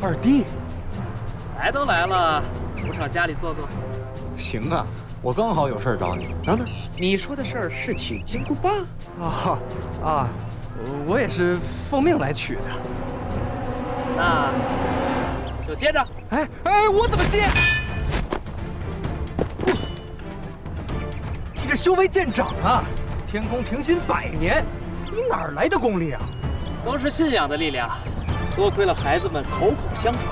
二弟，
来都来了，不上家里坐坐？
行啊，我刚好有事儿找你。
等等，你说的事儿是取金箍棒？
我也是奉命来取的。
那就接着。
哎，我怎么接？你这修为见长啊！天宫停薪100年，你哪儿来的功力啊？
都是信仰的力量，多亏了孩子们口口相传。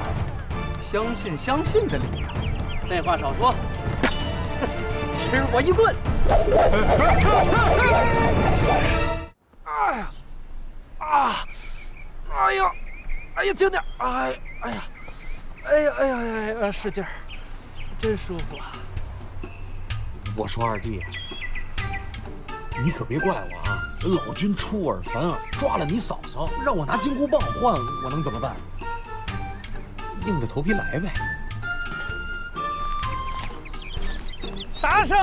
相信的力量。
废话少说，吃我一棍！哎呀，轻点！哎呀，使劲儿，真舒服啊！
我说二弟，你可别怪我啊！老君出尔反尔，抓了你嫂嫂，让我拿金箍棒换，我能怎么办？硬着头皮来呗。
大圣，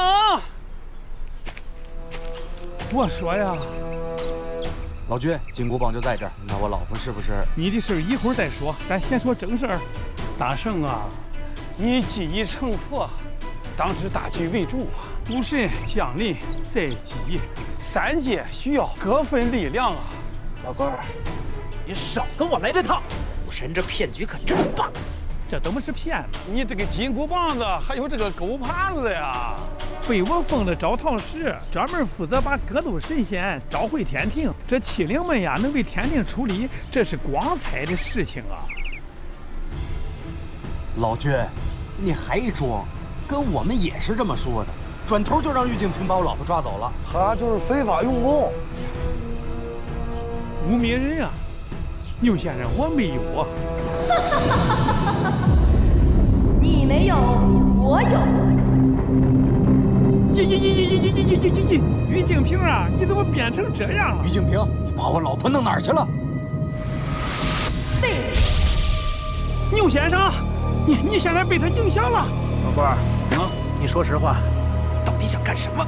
我说呀，
老君，金箍棒就在这儿。那我老婆是不是？
你的事一会儿再说，咱先说正事儿。大圣啊，你既已成佛，当知大局为重啊！武神降临在即，3界需要各分力量啊！
老官儿，你少跟我来这套！武神这骗局可真棒！
这怎么是骗子？你这个金箍棒子还有这个狗耙子呀，被我封了招讨使，专门负责把各路神仙召回天庭。这欺凌们呀，能为天庭出力，这是光彩的事情啊！
老君，你还装？跟我们也是这么说的，转头就让玉净平把我老婆抓走了。
他就是非法用功。
无名人啊，牛先生，我没有啊。
你没有，我有。
于静平啊，你怎么变成这样了？
于静平，你把我老婆弄哪儿去了？
废
物！牛先生，你现在被他影响了。
老官儿，你说实话，你到底想干什么？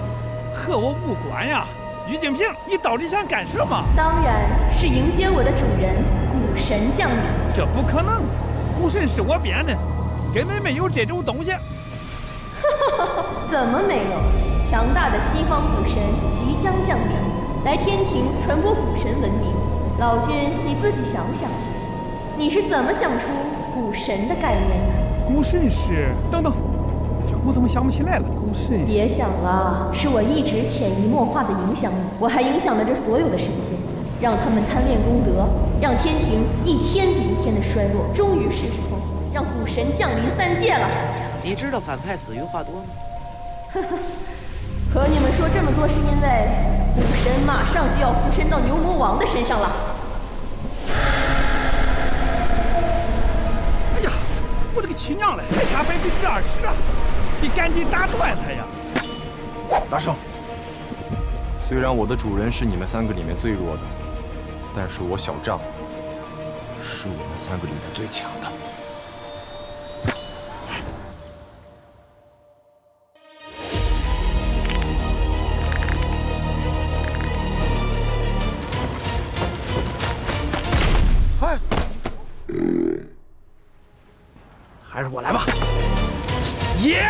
和我无关呀。于静平，你到底想干什么？
当然是迎接我的主人古神降临。
这不可能，古神是我编的，根本没有这种东西。
怎么没有？强大的西方古神即将降临，来天庭传播古神文明。老君，你自己想想，你是怎么想出古神的概念的？
古神是……等等，我怎么想不起来了？古神……
别想了，是我一直潜移默化的影响你，我还影响了这所有的神仙，让他们贪恋功德，让天庭一天比一天的衰落。终于是时候让古神降临3界了。
你知道反派死于话多吗？
呵呵，可你们说这么多是因为古神马上就要附身到牛魔王的身上了。
哎呀，我这个亲娘嘞，还差20%啊！得赶紧打断他呀！
大圣，虽然我的主人是你们3个里面最弱的，但是我小丈是我们3个里面最强的。
還是我來吧。耶！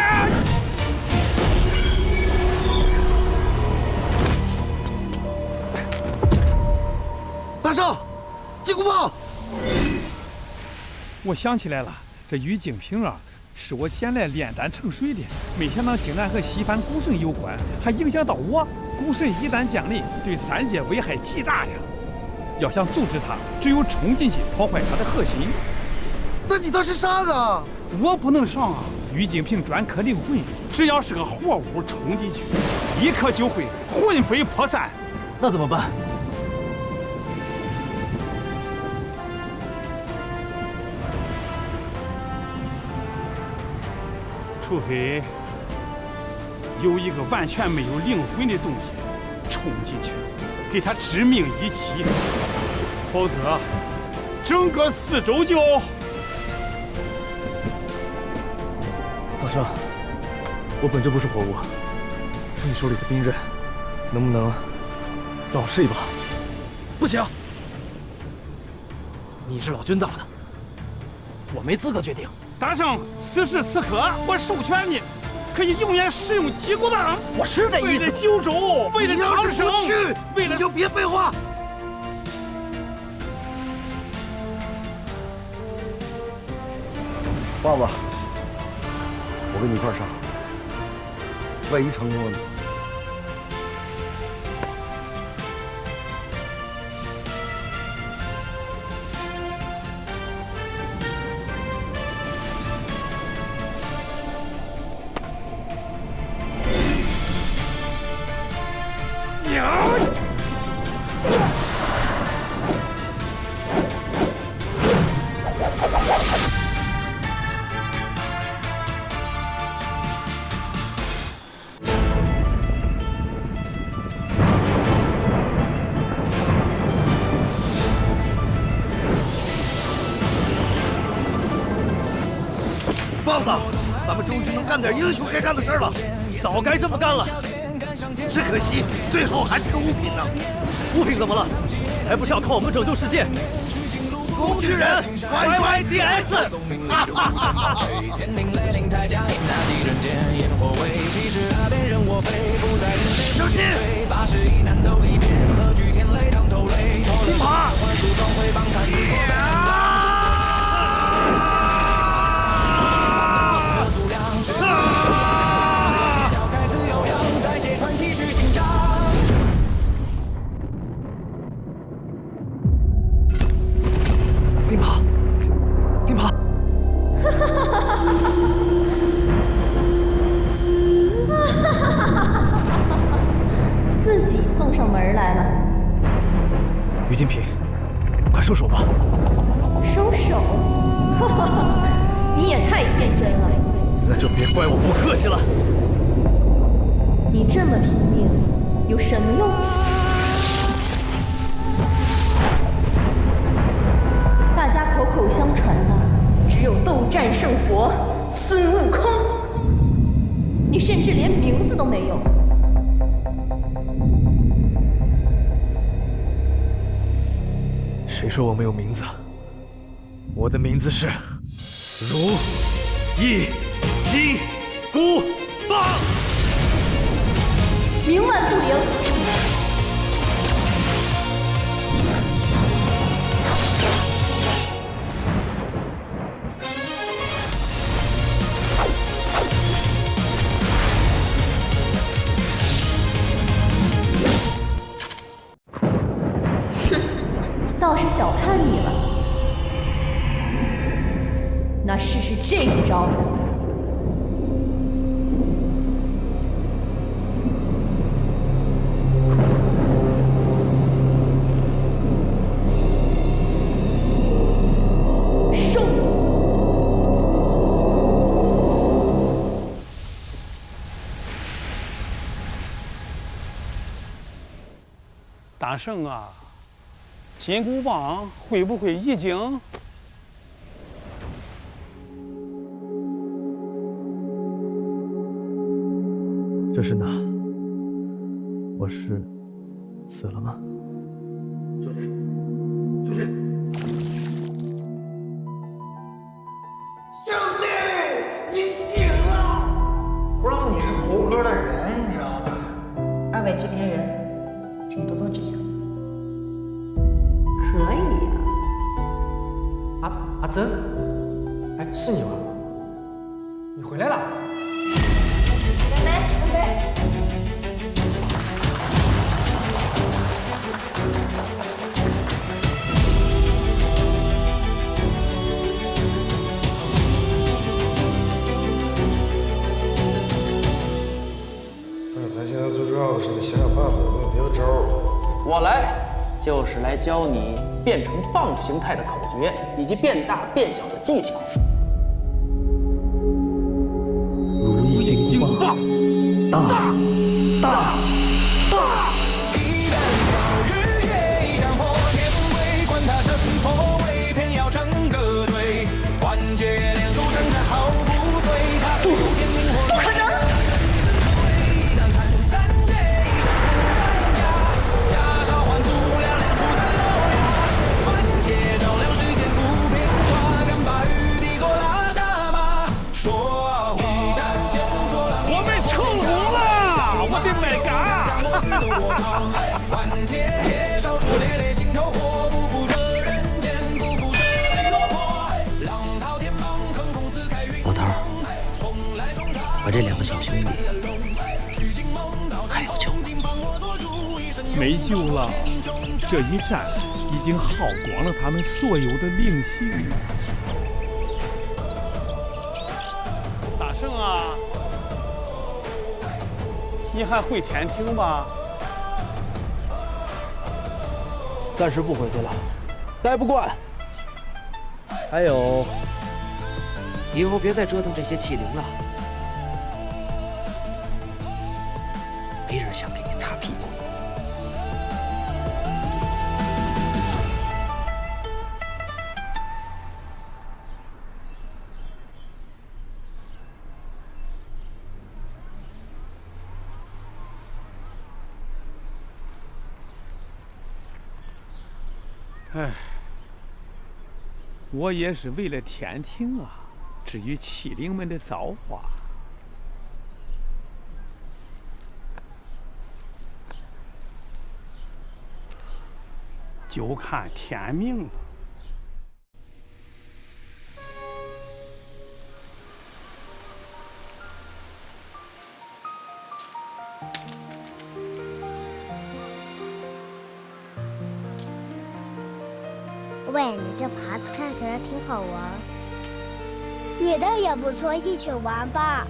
大圣，金箍棒！
我想起来了，这玉净瓶啊，是我捡来炼丹盛水的。没想到竟然和西番古神有关，还影响到我。古神一旦降临，对三界危害极大呀！要想阻止他，只有冲进去破坏他的核心。
那你倒是上啊！
我不能上啊！玉净瓶专克灵魂，只要是个活物冲进去，立刻就会魂飞魄散。
那怎么办？
除非有一个完全没有灵魂的东西冲进去，给他致命一击，否则整个四周就……
大圣，我本就不是活物，是你手里的兵刃，能不能让我试一把？
不行，你是老君造的，我没资格决定。
大圣，此时此刻，我授权你，可以永远使用金箍棒。
我是这意思。
为了九州，为了长生，为了……
你就别废话。爸爸，我跟你一块上，万一成功了呢？棒子，咱们终于能干点英雄该干的事了。
早该这么干了，
只可惜最后还是个物品呢。
物品怎么了？还不是要靠我们拯救世界？
工具人 YYDS， 哈哈哈哈！小心！金马！
钉耙，钉耙！
自己送上门来了。
于金平，快收手吧。
收手？你也太天真了。
那就别怪我不客气了。
你这么拼命，有什么用？大家口口相传的只有斗战胜佛孙悟空，你甚至连名字都没有。
谁说我没有名字？我的名字是如意金箍棒，
冥顽不灵。倒是小看你了，那试试这一招。收！
大圣啊！金箍棒会不会已经？
这是哪？我是死了吗？
兄弟，兄弟，兄弟！
制片人，請多多指教。可以
啊。阿珍，哎，是你吗？你回来了。
干杯！干杯！
但是咱现在最重要的是得想想办法，有没有别的招儿。
我来就是来教你变成棒形态的口诀，以及变大变小的技巧。
如意金箍棒，大。
不可能！
老头儿，我这2个小兄弟还有救吗？
没救了，这一战已经耗光了他们所有的灵性。大圣啊，你还回天庭吗？
暂时不回去了，待不惯。还有，
以后别再折腾这些器灵了，没人想给你擦屁股。
唉，我也是为了天庭啊，至于器灵们的造化，就看天命了。
喂，你这耙子看起来挺好玩，你的也不错，一起玩吧。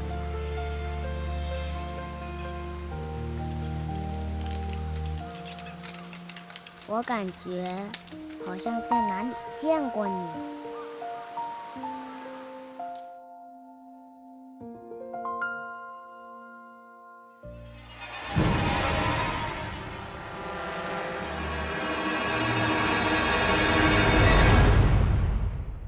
我感觉好像在哪里见过你。